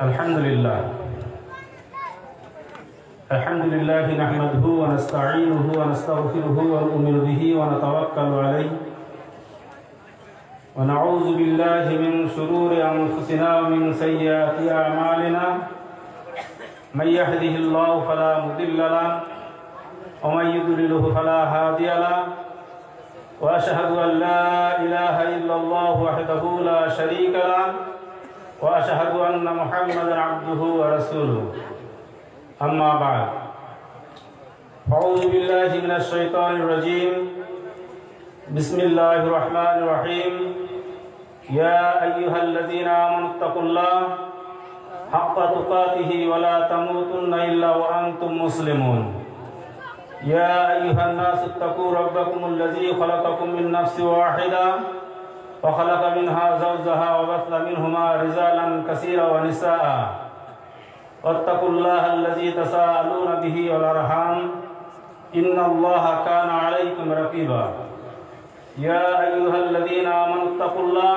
अल्हम्दुलिल्लाह नहमदुहु व नस्तईनुहु व नस्तगफिरुहु व नु'मिनु बिही व नतवक्कलु अलैहि व नऊज़ु बिल्लाहि मिन शुरूरि अनफुसिना व मिन सय्यिआति अअमालिना मन यहदिहिल्लाहु फला मुदिल्ल लहु व मन युद्लिलहु फला हादिय लहु व अशहदु अन ला इलाहा इल्लल्लाहु वहदहु ला शरीका लहु व अशहदु अन्न मुहम्मदन अब्दुहु व रसूलुहु अम्मा बाद अऊज़ु बिल्लाहि मिनश शैतानिर रजीम बिस्मिल्लाहिर रहमानिर रहीम या अय्युहल्लज़ीना आमनुत्तक़ुल्लाह हक़्क़ तुक़ातिही व ला तमूतुन्ना इल्ला व अंतुम मुस्लिमून या अय्युहन्नासुत्तक़ू रब्बकुमुल्लज़ी ख़लक़कुम मिन नफ्सिन वाहिदा व ख़लक़ मिनहा ज़ौजहा व बस्स मिनहुमा रिजालन कसीरा व निसाअ वत्तक़ुल्लाहल्लज़ी तसाअलून बिही वल अरहाम इन्नल्लाहा काना अलैकुम रक़ीबा या अय्युहल्लज़ीना आमनुत्तक़ुल्लाह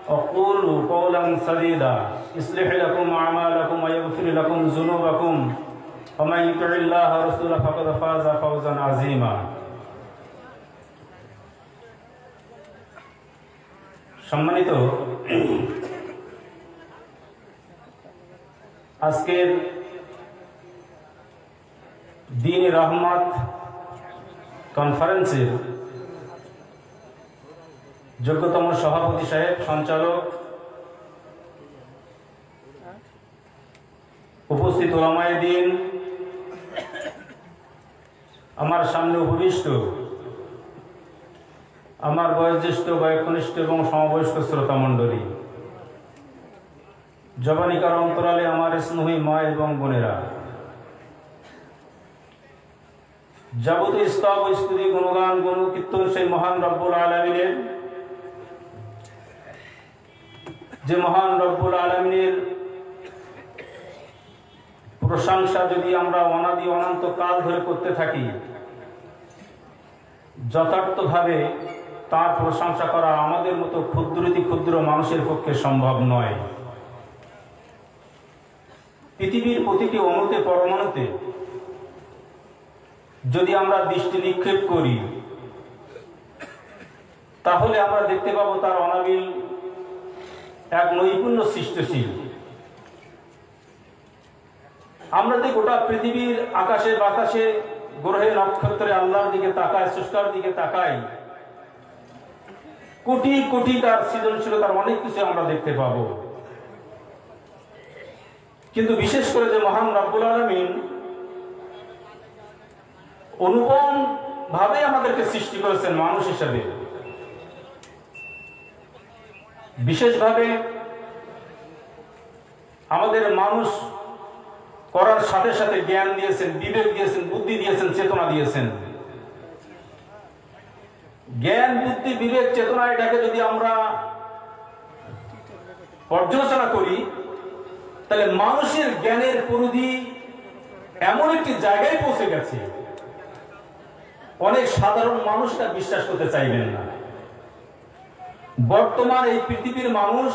व क़ूलू क़ौलन सदीदा युस्लिह लकुम अअमालकुम व यग़फिर लकुम ज़ुनूबकुम व मन युति'िल्लाह व रसूलहु फ़क़द फ़ाज़ फ़ौज़न अज़ीमा। सम्मानित আজকের দ্বীন রহমত কনফারেন্সের যোগ্যতম সভাপতি সাহেব, সঞ্চালক, উপস্থিত ওলামায়ে দ্বীন, আমার সামনে উপবিষ্ট আমার বয়োজ্যেষ্ঠ, বয়োকনিষ্ঠ এবং সমবয়স্ক শ্রোতা মণ্ডলী, জবানিকার অন্তরালে আমার স্নেহী মা এবং বোনেরা, যাবতীয় স্তব স্তুতি গুণগান গুণকীর্তন সেই মহান রব্বুল আলামিনের, যে মহান রব্বুল আলামিনের প্রশংসা যদি আমরা অনাদি অনন্ত কাল ধরে করতে থাকি, যথার্থভাবে তার প্রশংসা করা আমাদের মতো ক্ষুদ্রাতি ক্ষুদ্র মানুষের পক্ষে সম্ভব নয়। পৃথিবীর প্রতিটি অণুতে পরমাণুতে যদি আমরা দৃষ্টি নিক্ষেপ করি, তাহলে আমরা দেখতে পাবো তার অনাবিল এক নৈপুণ্য সৃষ্টিশীল। আমরা যে গোটা পৃথিবীর আকাশে বাতাসে গ্রহে নক্ষত্রে আল্লাহর দিকে তাকাই, স্রষ্টার দিকে তাকাই, কোটি কোটি তার সৃজনশীলতার অনেক কিছু আমরা দেখতে পাবো। কিন্তু বিশেষ করে যে মহান রব্বুল আলামিন অনুপম ভাবে আমাদেরকে সৃষ্টি করেছেন মানুষ হিসেবে, বিশেষভাবে আমাদের মানুষ করার সাথে সাথে জ্ঞান দিয়েছেন, বিবেক দিয়েছেন, বুদ্ধি দিয়েছেন, চেতনা দিয়েছেন। জ্ঞান, বুদ্ধি, বিবেক, চেতনা এটাকে যদি আমরা পর্যালোচনা করি, তাহলে মানুষের জ্ঞানের পরিধি এমন একটি জায়গায় পৌঁছে গেছে, অনেক সাধারণ মানুষটা বিশ্বাস করতে চাইবেন না। বর্তমান এই পৃথিবীর মানুষ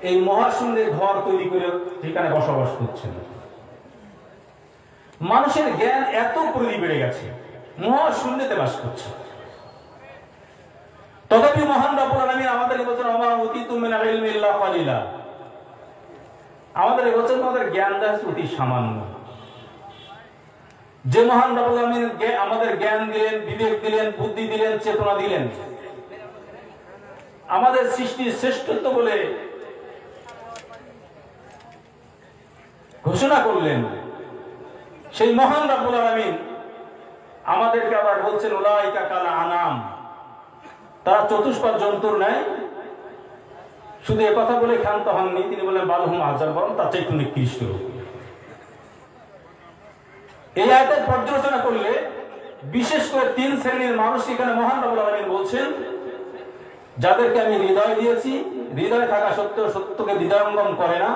এই মহাশূন্যে ঘর তৈরি করে সেখানে বসবাস করছেন। মানুষের জ্ঞান এত পরিধি বেড়ে গেছে, মহাশূন্যতে বাস করছে। তথাপি মহান রব্বুল আলামিন আমাদের বলেছেন ওমা উতিতু মিনাল ইলমি ইল্লা কালিলা। আমাদের বলেছেন আমাদের জ্ঞান দেওয়া অতি সামান্য। যে মহান রব্বুল আলামিন আমাদের জ্ঞান দিলেন, বিবেক দিলেন, বুদ্ধি দিলেন, চেতনা দিলেন, আমাদের সৃষ্টির শ্রেষ্ঠত্ব বলে ঘোষণা করলেন, সেই মহান রব্বুল আলামিন আমাদেরকে আবার বলছেন উলাইকা কাল আনাম, তারা চতুষ্পদ জন্তুর ন্যায়। শুধু একথা বলে ক্ষান্ত হননি, তিনি বলেন বালহুম আযার, বরং তার চেয়ে একটু নিকৃষ্ট। এই আয়াতের পর্যালোচনা করলে বিশেষ করে তিন শ্রেণীর মানুষ এখানে মহান রব্বুল আলামিন বলছেন, যাদেরকে আমি হৃদয় দিয়েছি, হৃদয় থাকা সত্ত্বেও সত্যকে হৃদয়ঙ্গম করে না।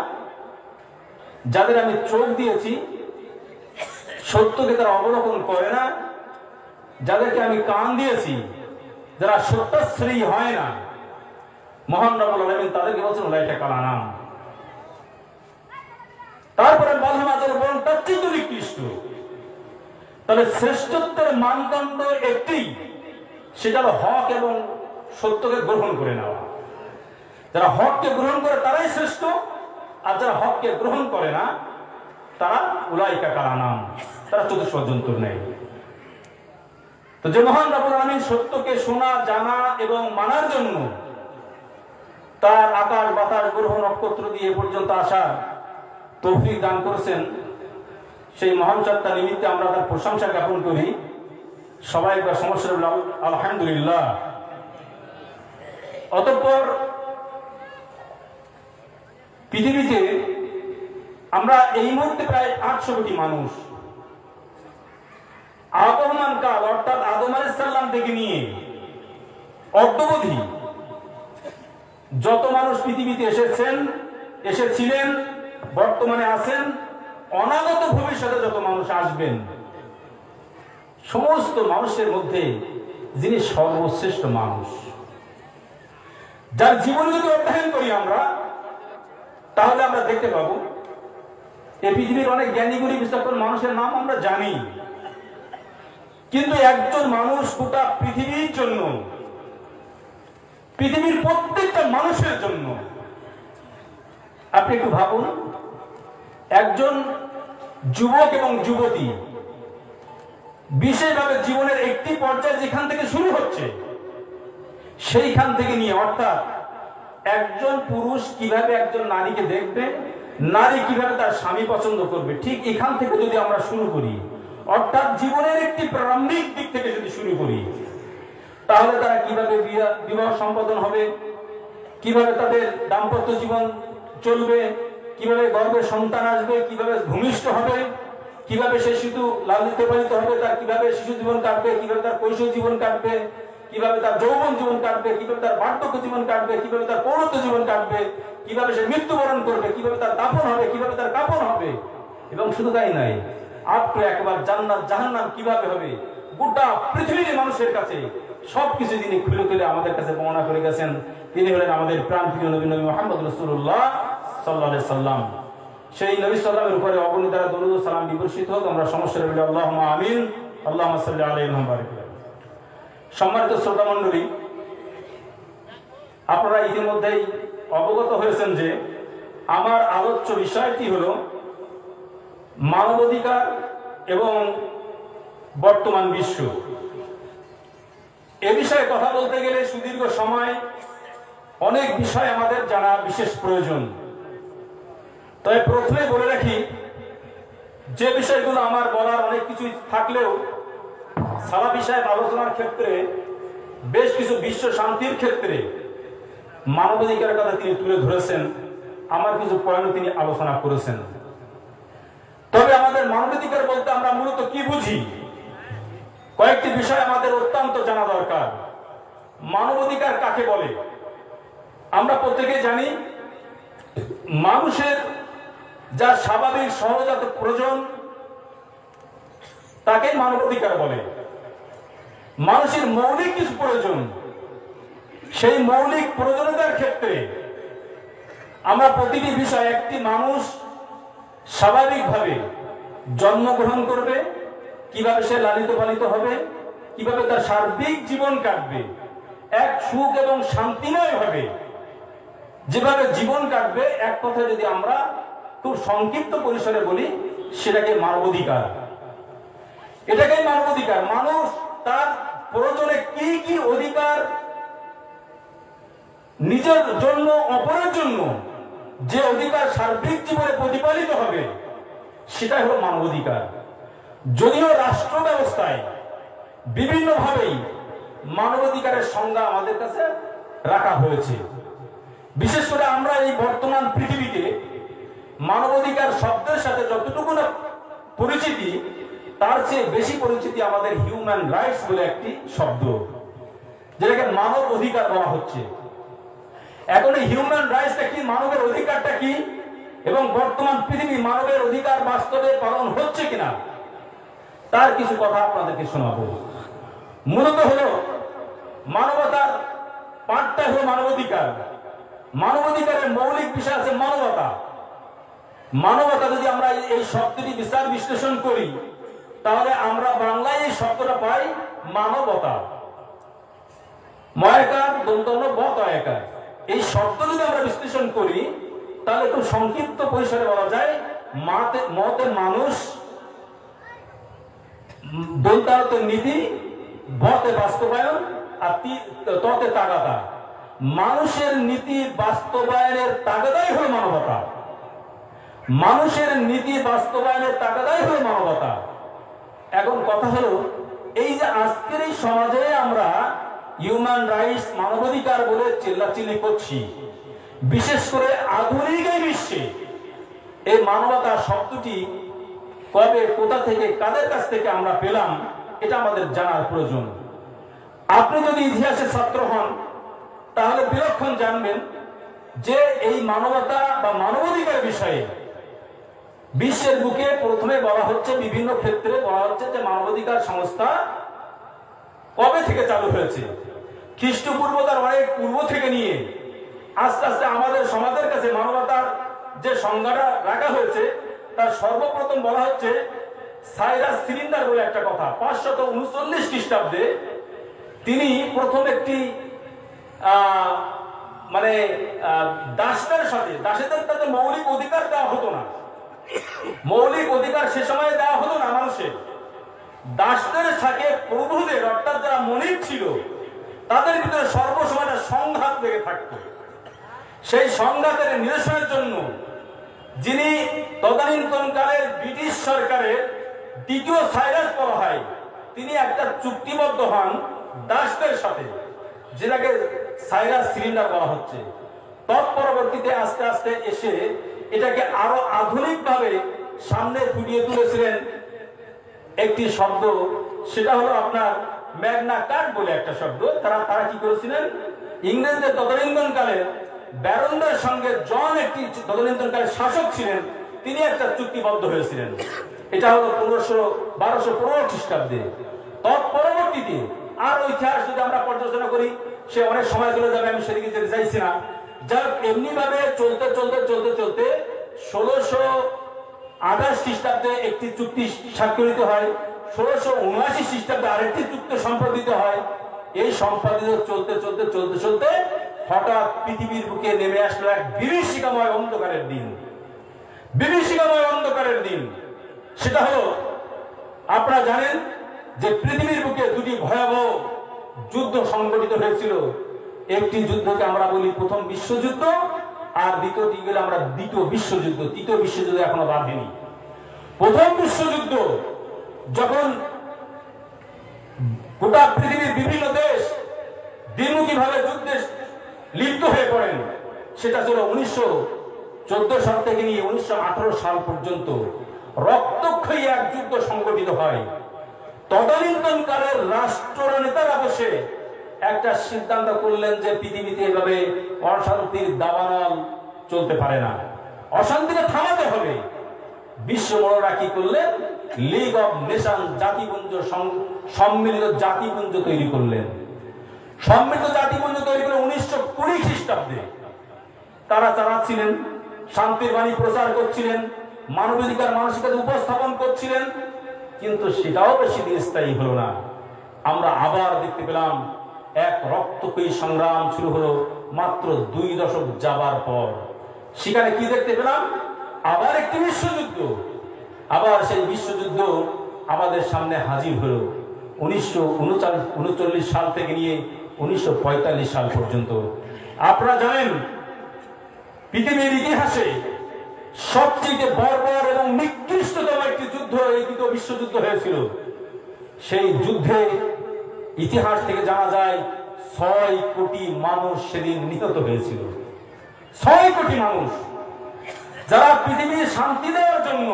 যাদের আমি চোখ দিয়েছি, সত্যকে তারা অবলোকন করে না। যাদেরকে আমি কান দিয়েছি, যারা সত্যশ্রী হয় না, মহান রব্বুল আলামিন তাদেরকে বলছেন উলাইকা কাল আনাম। তারপরে বললাম আদর বরং তার চেয়ে নিকৃষ্ট। তাহলে শ্রেষ্ঠত্বের মানদণ্ড একটি, সেটা হলো হক এবং সত্যকে গ্রহণ করে নেওয়া। যারা হককে গ্রহণ করে তারাই শ্রেষ্ঠ, আর যারা হককে গ্রহণ করে না তারা উলাইকা কালানাম, তারা চতুষ্পর্যন্তর নেই। তো যে মহান রব্বুল আলামিন সত্যকে শোনা, জানা এবং মানার জন্য তার আকাশ বাতাস গ্রহ নক্ষত্র দিয়ে পর্যন্ত আসার তৌফিক দান করেছেন, সেই মহান সত্তা নিমিত্তে আমরা তার প্রশংসা জ্ঞাপন করি। সবাই বা সমস্যা আলহামদুলিল্লাহ। অতঃপর পৃথিবীতে আমরা এই মুহূর্তে প্রায় 800 কোটি মানুষ। আগমন কাল অর্থাৎ আদম আলাইহিস সালাম থেকে নিয়ে অদ্যাবধি যত মানুষ পৃথিবীতে এসেছিলেন, বর্তমানে আছেন, অনাগত ভবিষ্যতে যত মানুষ আসবেন, সমস্ত মানুষের মধ্যে যিনি সর্বশ্রেষ্ঠ মানুষ, যার জীবন যদি অধ্যয়ন করি আমরা, তাহলে আমরা দেখতে পাবো এই পৃথিবীর অনেক জ্ঞানী গুণী বিচক্ষণ মানুষের নাম আমরা জানি, কিন্তু একজন মানুষ গোটা পৃথিবীর জন্য, পৃথিবীর প্রত্যেকটা মানুষের জন্য, আপনি একটু ভাবুন, একজন যুবক এবং যুবতী বিশেষভাবে জীবনের একটি পর্যায়ে যেখান থেকে শুরু হচ্ছে সেইখান থেকে নিয়ে, অর্থাৎ একজন পুরুষ কিভাবে একজন নারীকে দেখবে, নারী কিভাবে তার স্বামী পছন্দ করবে, ঠিক এখান থেকে যদি আমরা শুরু করি, অর্থাৎ জীবনের একটি প্রারম্ভিক দিক থেকে যদি শুরু করি, তাহলে তারা কিভাবে বিবাহ সম্পাদন হবে, কিভাবে তাদের দাম্পত্য জীবন চলবে, কিভাবে গর্ভে সন্তান আসবে, কিভাবে ভূমিষ্ঠ হবে, কিভাবে সে শিশু লালিত পালিত হবে, তার কিভাবে শিশু জীবন কাটবে, কিভাবে তার কৈশোর জীবন কাটবে, কিভাবে তার যৌবন জীবন কাটবে, কিভাবে তার বার্ধক্য জীবন কাটবে, কিভাবে তার পৌরত্ব জীবন কাটবে, কিভাবে সে মৃত্যুবরণ করবে, কিভাবে তার দাফন হবে, কিভাবে তার কাফন হবে, এবং শুধু তাই নাই, আপনি একবার জান্নাত জাহান্নাম কিভাবে হবে, গোটা পৃথিবীর মানুষের কাছে সবকিছু তিনি খুলে খুলে আমাদের কাছে বর্ণনা করে গেছেন। তিনি হলেন আমাদের প্রাণপ্রিয় নবী মুহাম্মদ রাসূলুল্লাহ সাল্লাল্লাহু আলাইহি সাল্লাম। সেই নবী সাল্লামের উপরে অগণিত দরুদ ও সালাম বিবর্ষিত হোক। আমরা সমস্যা বলি আল্লাহুম্মা আমিন, আল্লাহুম্মা সাল্লি আলাইহি ওয়া বারিক। সম্মানিত শ্রোতা মণ্ডলী, আপনারা ইতিমধ্যেই অবগত হয়েছেন যে আমার আলোচ্য বিষয়টি হল মানবাধিকার এবং বর্তমান বিশ্ব। এ বিষয়ে কথা বলতে গেলে সুদীর্ঘ সময়, অনেক বিষয় আমাদের জানা বিশেষ প্রয়োজন। তবে প্রথমে বলে রাখি, যে বিষয়গুলো আমার বলার অনেক কিছু থাকলেও সালাফি সাহেব আলোচনার ক্ষেত্রে বেশ কিছু বিশ্ব শান্তির ক্ষেত্রে মানবাধিকারের কথা তিনি তুলে ধরেছেন, আমার কিছু পয়েন্ট তিনি আলোচনা করেছেন। তবে আমাদের মানবাধিকার বলতে আমরা মূলত কি বুঝি, কয়েকটি বিষয় আমাদের অত্যন্ত জানা দরকার। মানবাধিকার কাকে বলে? আমরা প্রত্যেকে জানি, মানুষের যা স্বাভাবিক সহজাত প্রয়োজন তাকে মানবাধিকার বলে। মানুষের মৌলিক কিছু প্রয়োজন, সেই মৌলিক প্রয়োজনীয়তার ক্ষেত্রে আমরা প্রতিটি বিষয়, একটি মানুষ স্বাভাবিকভাবে জন্মগ্রহণ করবে, কিভাবে সে লালিত পালিত হবে, কিভাবে তার সার্বিক জীবন কাটবে, এক সুখ এবং শান্তিময় ভাবে যেভাবে জীবন কাটবে, এক কথা যদি আমরা খুব সংক্ষিপ্ত পরিসরে বলি, সেটাকে মানবাধিকার। এটাকেই মানবাধিকার। মানুষ তার প্রয়োজনে কি কি অধিকার নিজের জন্য, অপরের জন্য যে অধিকার সার্বিক জীবনে প্রতিপালিত হবে, সেটাই হলো মানবাধিকার। যদিও রাষ্ট্র ব্যবস্থায় বিভিন্নভাবেই মানবাধিকারের সংজ্ঞা আমাদের কাছে রাখা হয়েছে। বিশেষ করে আমরা এই বর্তমান পৃথিবীতে মানবাধিকার শব্দের সাথে যতটুকু না পরিচিতি, তার চেয়ে বেশি পরিচিতি আমাদের হিউম্যান রাইটস বলে একটি শব্দ, যেটাকে মানব অধিকার বলা হচ্ছে। এখন এই হিউম্যান রাইটসটা কি, মানবের অধিকারটা কি, এবং বর্তমান পৃথিবী মানবের অধিকার বাস্তবে পালন হচ্ছে কিনা, তার কিছু কথা আপনাদেরকে শোনাবো। মূলত হলো মানবতার পাঠটা হলো মানবাধিকার। মানবাধিকারের মৌলিক বিষয় আছে মানবতা। মানবতা যদি আমরা এই শব্দটি বিচার বিশ্লেষণ করি তাহলে আমরা বাংলায় এই শব্দটা পাই মানবতা, ময়কার দন্তন্য বতয়কার। এই শব্দ যদি আমরা বিশ্লেষণ করি তাহলে একটু সংক্ষিপ্ত পরিসরে বলা যায় মতে মানুষ, দন্তারতে নীতি, বতে বাস্তবায়ন আর ততে তাগাদা। মানুষের নীতি বাস্তবায়নের তাগাদাই হল মানবতা, মানুষের নীতি বাস্তবায়নের তাগাদাই হল মানবতা। এখন কথা হলো এই যে আজকের এই সমাজে আমরা হিউম্যান রাইটস, মানবাধিকার বলে চিল্লাচিল্লি করছি, বিশেষ করে আধুনিক এই বিশ্বে এই মানবতা শব্দটি কবে, কোথা থেকে, কাদের কাছ থেকে আমরা পেলাম এটা আমাদের জানার প্রয়োজন। আপনি যদি ইতিহাসের ছাত্র হন তাহলে বিলক্ষণ জানবেন যে এই মানবতা বা মানবাধিকার বিষয়ে বিশ্বের বুকে প্রথমে বলা হচ্ছে, বিভিন্ন ক্ষেত্রে বলা হচ্ছে যে মানবাধিকার সংস্থা কবে থেকে চালু হয়েছে। খ্রিস্টপূর্ব তার অনেক পূর্ব থেকে নিয়ে আস্তে আস্তে আমাদের সমাজের কাছে মানবতার যে সংজ্ঞাটা রাখা হয়েছে তার সর্বপ্রথম বলা হচ্ছে সাইরাস সিলিন্ডার বলে একটা কথা। 539 খ্রিস্টাব্দে তিনি প্রথম একটি মানে দাসদের সাথে, দাসীদের তাদের মৌলিক অধিকার দেওয়া হতো না, মৌলিক অধিকার সে সময় দেওয়া হতো না মানুষের। দাসদের সাথে প্রভুদের, অর্থাৎ যারা মনিব ছিল তাদের ভিতরে সর্বসময় সংঘাত লেগে থাকতো। সেই সংঘাতের নিরসনের জন্য যিনি তদানীন্তনকালের ব্রিটিশ সরকারের দ্বিতীয় সাইরাস বলা হয়, তিনি একটা চুক্তিবদ্ধ হন দাসদের সাথে, যেটাকে সাইরাস সিলিন্ডার বলা হচ্ছে। তৎপরবর্তীতে আস্তে আস্তে এসে এটাকে আরো আধুনিকভাবে সামনে ফুটিয়ে তুলেছিলেন একটি শব্দ, সেটা হলো আপনার ম্যাগনা কার্টা বলে একটা শব্দ। তারা কি করেছিলেন, ইংরেজদের তদানীন্তনকালের ব্যারনদের সঙ্গে জন, একটি তদানীন্তনকালের শাসক ছিলেন, তিনি একটা চুক্তিবদ্ধ হয়েছিলেন। এটা হলো 1215 খ্রিস্টাব্দে। তৎপরবর্তীতে আর ইতিহাস যদি আমরা পর্যালোচনা করি সে অনেক সময় চলে যাবে, আমি সেদিকে যেতে চাইছি না। যার এমনি ভাবে চলতে চলতে চলতে চলতে 1628 খ্রিস্টাব্দে একটি চুক্তি স্বাক্ষরিত হয়, 1679 খ্রিস্টাব্দে আরেকটি চুক্তি সম্পাদিত হয়। এই সম্পাদিত চলতে চলতে চলতে চলতে হঠাৎ পৃথিবীর বুকে নেমে আসলো এক বিভীষিকাময় অন্ধকারের দিন, বিভীষিকাময় অন্ধকারের দিন। সেটা হলো, আপনারা জানেন যে পৃথিবীর বুকে দুটি ভয়াবহ যুদ্ধ সংঘটিত হয়েছিল। একটি যুদ্ধকে আমরা বলি প্রথম বিশ্বযুদ্ধ, আর দ্বিতীয়টি গেলে আমরা দ্বিতীয় বিশ্বযুদ্ধ। তৃতীয় বিশ্বযুদ্ধ এখনো বাধেনি। প্রথম বিশ্বযুদ্ধ যখন গোটা পৃথিবীর বিভিন্ন দেশ দ্বিমুখী ভাবে যুদ্ধে লিপ্ত হয়ে পড়েন, সেটা ছিল 1914 সাল থেকে নিয়ে 1918 সাল পর্যন্ত রক্তক্ষয়ী এক যুদ্ধ সংগঠিত হয়। তদানীন্তনকালের রাষ্ট্রনেতারা বসে একটা সিদ্ধান্ত করলেন যে পৃথিবীতে এভাবে অশান্তির দাবানল চলতে পারে না, অশান্তিকে থামাতে হবে। বিশ্ব বড়রা কি করলেন, লিগ অফ নেশন, জাতিপুঞ্জ, সম্মিলিত জাতিপুঞ্জ তৈরি করলেন। সম্মিলিত জাতিপুঞ্জ তৈরি করে 1920 খ্রিস্টাব্দে তারা চালাচ্ছিলেন, শান্তির বাণী প্রচার করছিলেন, মানবাধিকার মানসিকতা উপস্থাপন করছিলেন, কিন্তু সেটাও বেশি দিন স্থায়ী হলো না। আমরা আবার দেখতে পেলাম এক রক্তক্ষয়ী সংগ্রাম শুরু হলো মাত্র 2 দশক যাবার পর। সেখানে কি দেখতে পেলাম, আবার একটি বিশ্বযুদ্ধ। আবার সেই বিশ্বযুদ্ধ আমাদের সামনে হাজির হলো 1939 সাল থেকে নিয়ে 1945 সাল পর্যন্ত। আপনারা জানেন পৃথিবীর ইতিহাসে সবচেয়ে বর্বর এবং নিকৃষ্টতম একটি যুদ্ধ এই দ্বিতীয় বিশ্বযুদ্ধ হয়েছিল। সেই যুদ্ধে ইতিহাস থেকে জানা যায় 6 কোটি মানুষ সেদিন নিহত হয়েছিল। 6 কোটি মানুষ, যারা পৃথিবীর শান্তি দেওয়ার জন্য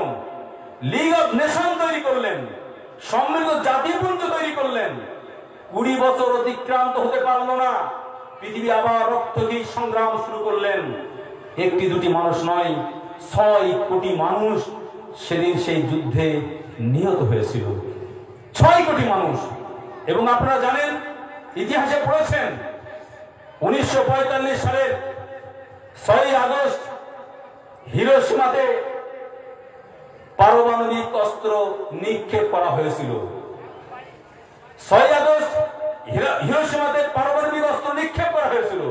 লিগ অফ নেশন তৈরি করলেন, সম্মিলিত জাতিপুঞ্জ তৈরি করলেন। 20 বছর অতিক্রান্ত হতে পারল না, পৃথিবী আবার রক্তক্ষয়ী সংগ্রাম শুরু করলেন। একটি দুটি মানুষ নয়, 6 কোটি মানুষ সেদিন সেই যুদ্ধে নিহত হয়েছিল। 6 কোটি মানুষ। এবং আপনারা জানেন, ইতিহাসে পড়েছেন 1945 সালের 6 আগস্ট হিরোশিমাতে পারমাণবিক অস্ত্র নিক্ষেপ করা হয়েছিল। 6 আগস্ট হিরোশিমাতে পারমাণবিক অস্ত্র নিক্ষেপ করা হয়েছিল।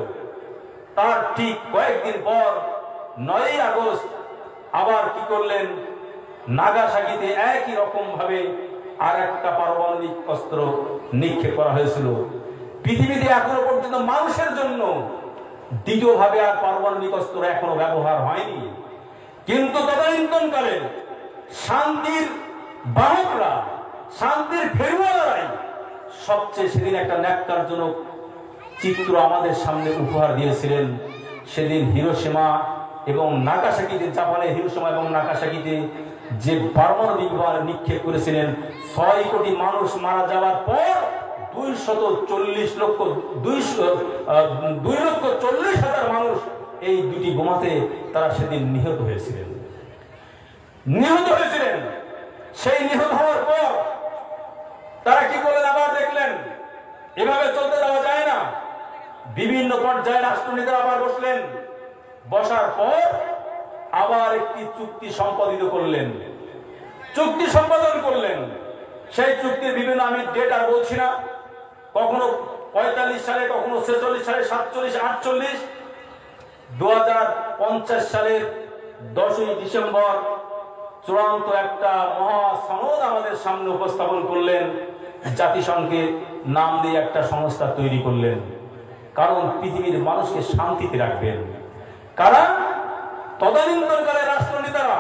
তার ঠিক কয়েকদিন পর 9 আগস্ট আবার কি করলেন, নাগাসাকিতে একই রকম ভাবে আর একটা পারমাণবিক অস্ত্র নিক্ষেপ করা হয়েছিল। পৃথিবীতে এখনো পর্যন্ত মানুষের জন্য দ্বিতীয়ভাবে আর পারমাণবিক অস্ত্র এখনো ব্যবহার হয়নি। কিন্তু তদানীন্তনকালে শান্তির বাহকরা, শান্তির ফেরিওয়ালারাই সবচেয়ে সেদিন একটা ন্যাক্কারজনক চিত্র আমাদের সামনে উপহার দিয়েছিলেন। সেদিন হিরোশিমা এবং নাগাসাকিতে, জাপানের হিরোশিমা এবং নাগাসাকিতে যে পারমাণবিক বোমা নিক্ষেপ করেছিলেন, 6 কোটি মানুষ মারা যাওয়ার পর 2,40,000 মানুষ এই দুটি বোমাতে তারা সেদিন নিহত হয়েছিলেন। সেই নিহত হওয়ার পর তারা কি করলেন, আবার দেখলেন এভাবে চলতে দেওয়া যায় না। বিভিন্ন পর্যায়ে রাষ্ট্রনেতারা আবার বসলেন। বসার পর আবার একটি চুক্তি সম্পাদিত করলেন, চুক্তি সম্পাদন করলেন। সেই চুক্তির বিভিন্ন, আমি ডেট আর বলছি না, কখনো 45 সালে, কখনো 46 সালে, 47, 48, 2050 সালের 10ই ডিসেম্বর চূড়ান্ত একটা মহাসনদ আমাদের সামনে উপস্থাপন করলেন। জাতিসংঘে নাম দিয়ে একটা সংস্থা তৈরি করলেন, কারণ পৃথিবীর মানুষকে শান্তিতে রাখবেন। কারণ তদানীন্তনকালের রাষ্ট্রনেতারা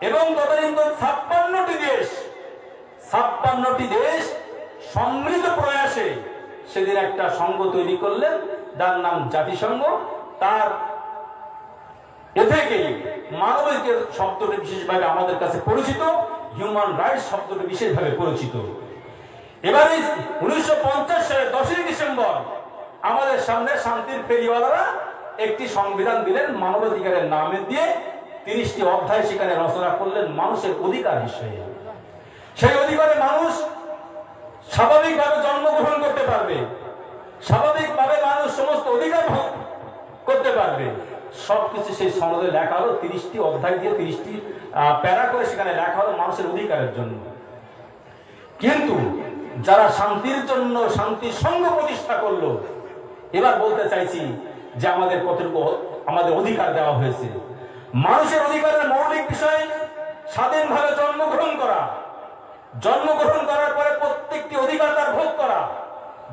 এবং তদানীন্তন 56টি দেশ সম্মিলিত প্রয়াসে সেদিন একটা সংঘ তৈরি করলেন, যার নাম জাতিসংঘ। তার এ থেকেই মানবাধিকার শব্দটি বিশেষভাবে আমাদের কাছে পরিচিত, হিউম্যান রাইটস শব্দটি বিশেষভাবে পরিচিত। এবারে 1950 সালের 10ই ডিসেম্বর আমাদের সামনে শান্তির ফেরিওয়ালারা একটি সংবিধান দিলেন, মানবাধিকারের নামে দিয়ে 30টি অধ্যায় সেখানে রচনা করলেন মানুষের অধিকার বিষয়ে। সেই অধিকারে মানুষ স্বাভাবিকভাবে জন্মগ্রহণ করতে পারবে, স্বাভাবিকভাবে মানুষ সমস্ত অধিকার ভোগ করতে পারবে। সবকিছু সেই সনদে লেখা হলো, 30টি অধ্যায় দিয়ে 30টি প্যারা করে সেখানে লেখা হলো মানুষের অধিকারের জন্য। কিন্তু যারা শান্তির জন্য শান্তি সংঘ প্রতিষ্ঠা করলো, এবার বলতে চাইছি যে আমাদের কতটুকু আমাদের অধিকার দেওয়া হয়েছে। মানুষের অধিকারের মৌলিক বিষয় স্বাধীনভাবে জন্মগ্রহণ করা, জন্মগ্রহণ করার পরে প্রত্যেকটি অধিকার তার ভোগ করা।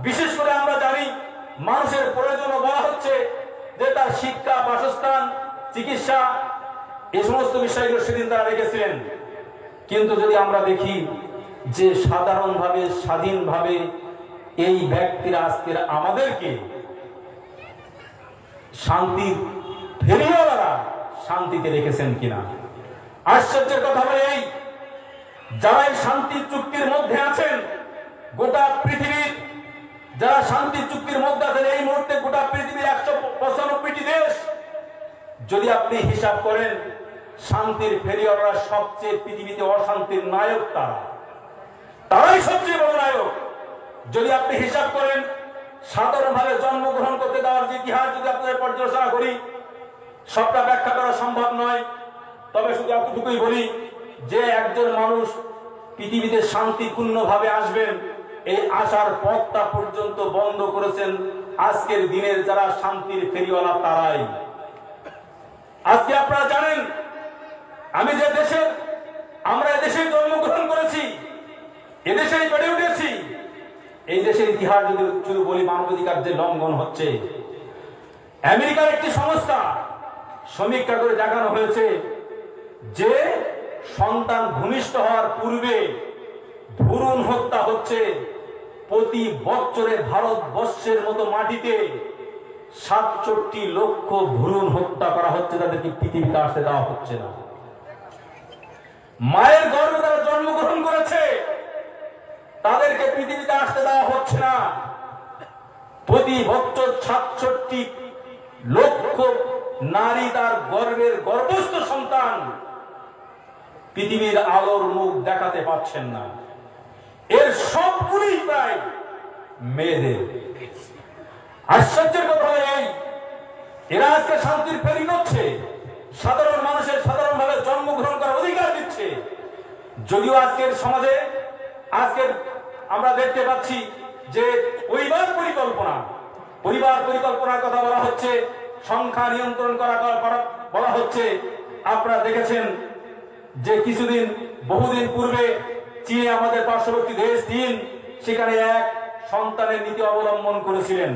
বিশেষ করে আমরা জানি মানুষের প্রয়োজন বলা হচ্ছে যে তার শিক্ষা, বাসস্থান, চিকিৎসা, এই সমস্ত বিষয়গুলো সেদিন তারা রেখেছিলেন। কিন্তু যদি আমরা দেখি যে সাধারণভাবে স্বাধীনভাবে এই ব্যক্তিরা আজকের আমাদেরকে শান্তির ফেরিওয়ালারা শান্তিতে রেখেছেন কিনা। আশ্চর্যের কথা হলো এই, যারা এই শান্তি চুক্তির মধ্যে আছেন, গোটা পৃথিবীর যারা শান্তি চুক্তির মধ্যে আছেন এই মুহূর্তে গোটা পৃথিবীর 195টি দেশ, যদি আপনি হিসাব করেন শান্তির ফেরিওয়ালারা সবচেয়ে পৃথিবীতে অশান্তির নায়ক, তারাই সবচেয়ে বড় নায়ক। যদি আপনি হিসাব করেন সাধারণভাবে জন্মগ্রহণ করতে দেওয়ার যে ইতিহাস যদি আপনাদের পর্যালোচনা করি, সবটা ব্যাখ্যা করা সম্ভব নয়। তবে শুধু এতটুকুই বলি যে একজন মানুষ পৃথিবীতে শান্তিপূর্ণভাবে আসবেন, এই আসার পথটা পর্যন্ত বন্ধ করেছেন আজকের দিনের যারা শান্তির ফেরিওয়ালা, তারাই। আজকে আপনারা জানেন আমি যে দেশের, আমরা এদেশে জন্মগ্রহণ করেছি, এদেশেই বেড়ে উঠেছি, এই দেশের ইতিহাস যদি শুধু বলি মানবাধিকার যে লঙ্ঘন হচ্ছে। আমেরিকার একটি সংস্থা সমীক্ষা করে দেখানো হয়েছে যে সন্তান ভূমিষ্ঠ হওয়ার পূর্বে ভ্রূণ হত্যা হচ্ছে প্রতি বছরে ভারতবর্ষের মতো মাটিতে 67 লক্ষ ভ্রূণ হত্যা করা হচ্ছে, তাদেরকে পৃথিবীতে আসতে দেওয়া হচ্ছে না। মায়ের গর্ভে তারা জন্মগ্রহণ করেছে, তাদেরকে পৃথিবীতে আসতে দেওয়া হচ্ছে না। প্রতি বছর 67 লক্ষ নারী তার গর্ভের গর্ভস্থ সন্তান পৃথিবীর আলোর মুখ দেখাতে পাচ্ছেন না। এর সবগুলি প্রায় মেয়েদের। আশ্চর্যের কথা এই, এরা আজকে শান্তির ফেরি হচ্ছে, সাধারণ মানুষের সাধারণভাবে জন্মগ্রহণ করার অধিকার দিচ্ছে। যদিও আজকের সমাজে আজকের আমরা দেখতে পাচ্ছি যে পরিবার পরিকল্পনার কথা বলা হচ্ছে, সংখ্যা নিয়ন্ত্রণ করা বলা হচ্ছে। আপনারা দেখেছেন যে বহুদিন পূর্বে চীনে, আমাদের পার্শ্ববর্তী দেশ চীন, সেখানে এক সন্তানের নীতি অবলম্বন করেছিলেন।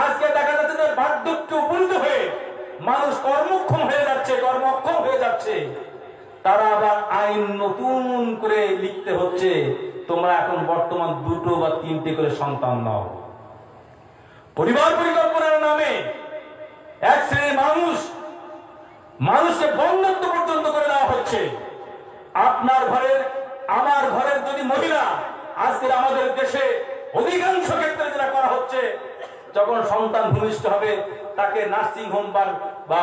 আজকে দেখা যাচ্ছে যে বার্ধক্যে উপনীত হয়ে মানুষ কর্মক্ষম হয়ে যাচ্ছে। তারা আবার আইন নতুন করে লিখতে হচ্ছে, তোমরা এখন বর্তমান 2 বা 3টে করে সন্তান নাও। পরিবার পরিকল্পনার নামে এক শ্রেণীর মানুষকে বন্ধ্যত্ব পর্যন্ত করে দেওয়া হচ্ছে। আপনার ঘরের, আমার ঘরের যদি মহিলা, আজকের আমাদের দেশে অধিকাংশ ক্ষেত্রে যেটা করা হচ্ছে, যখন সন্তান ভূমিষ্ঠ হবে তাকে নার্সিং হোম বা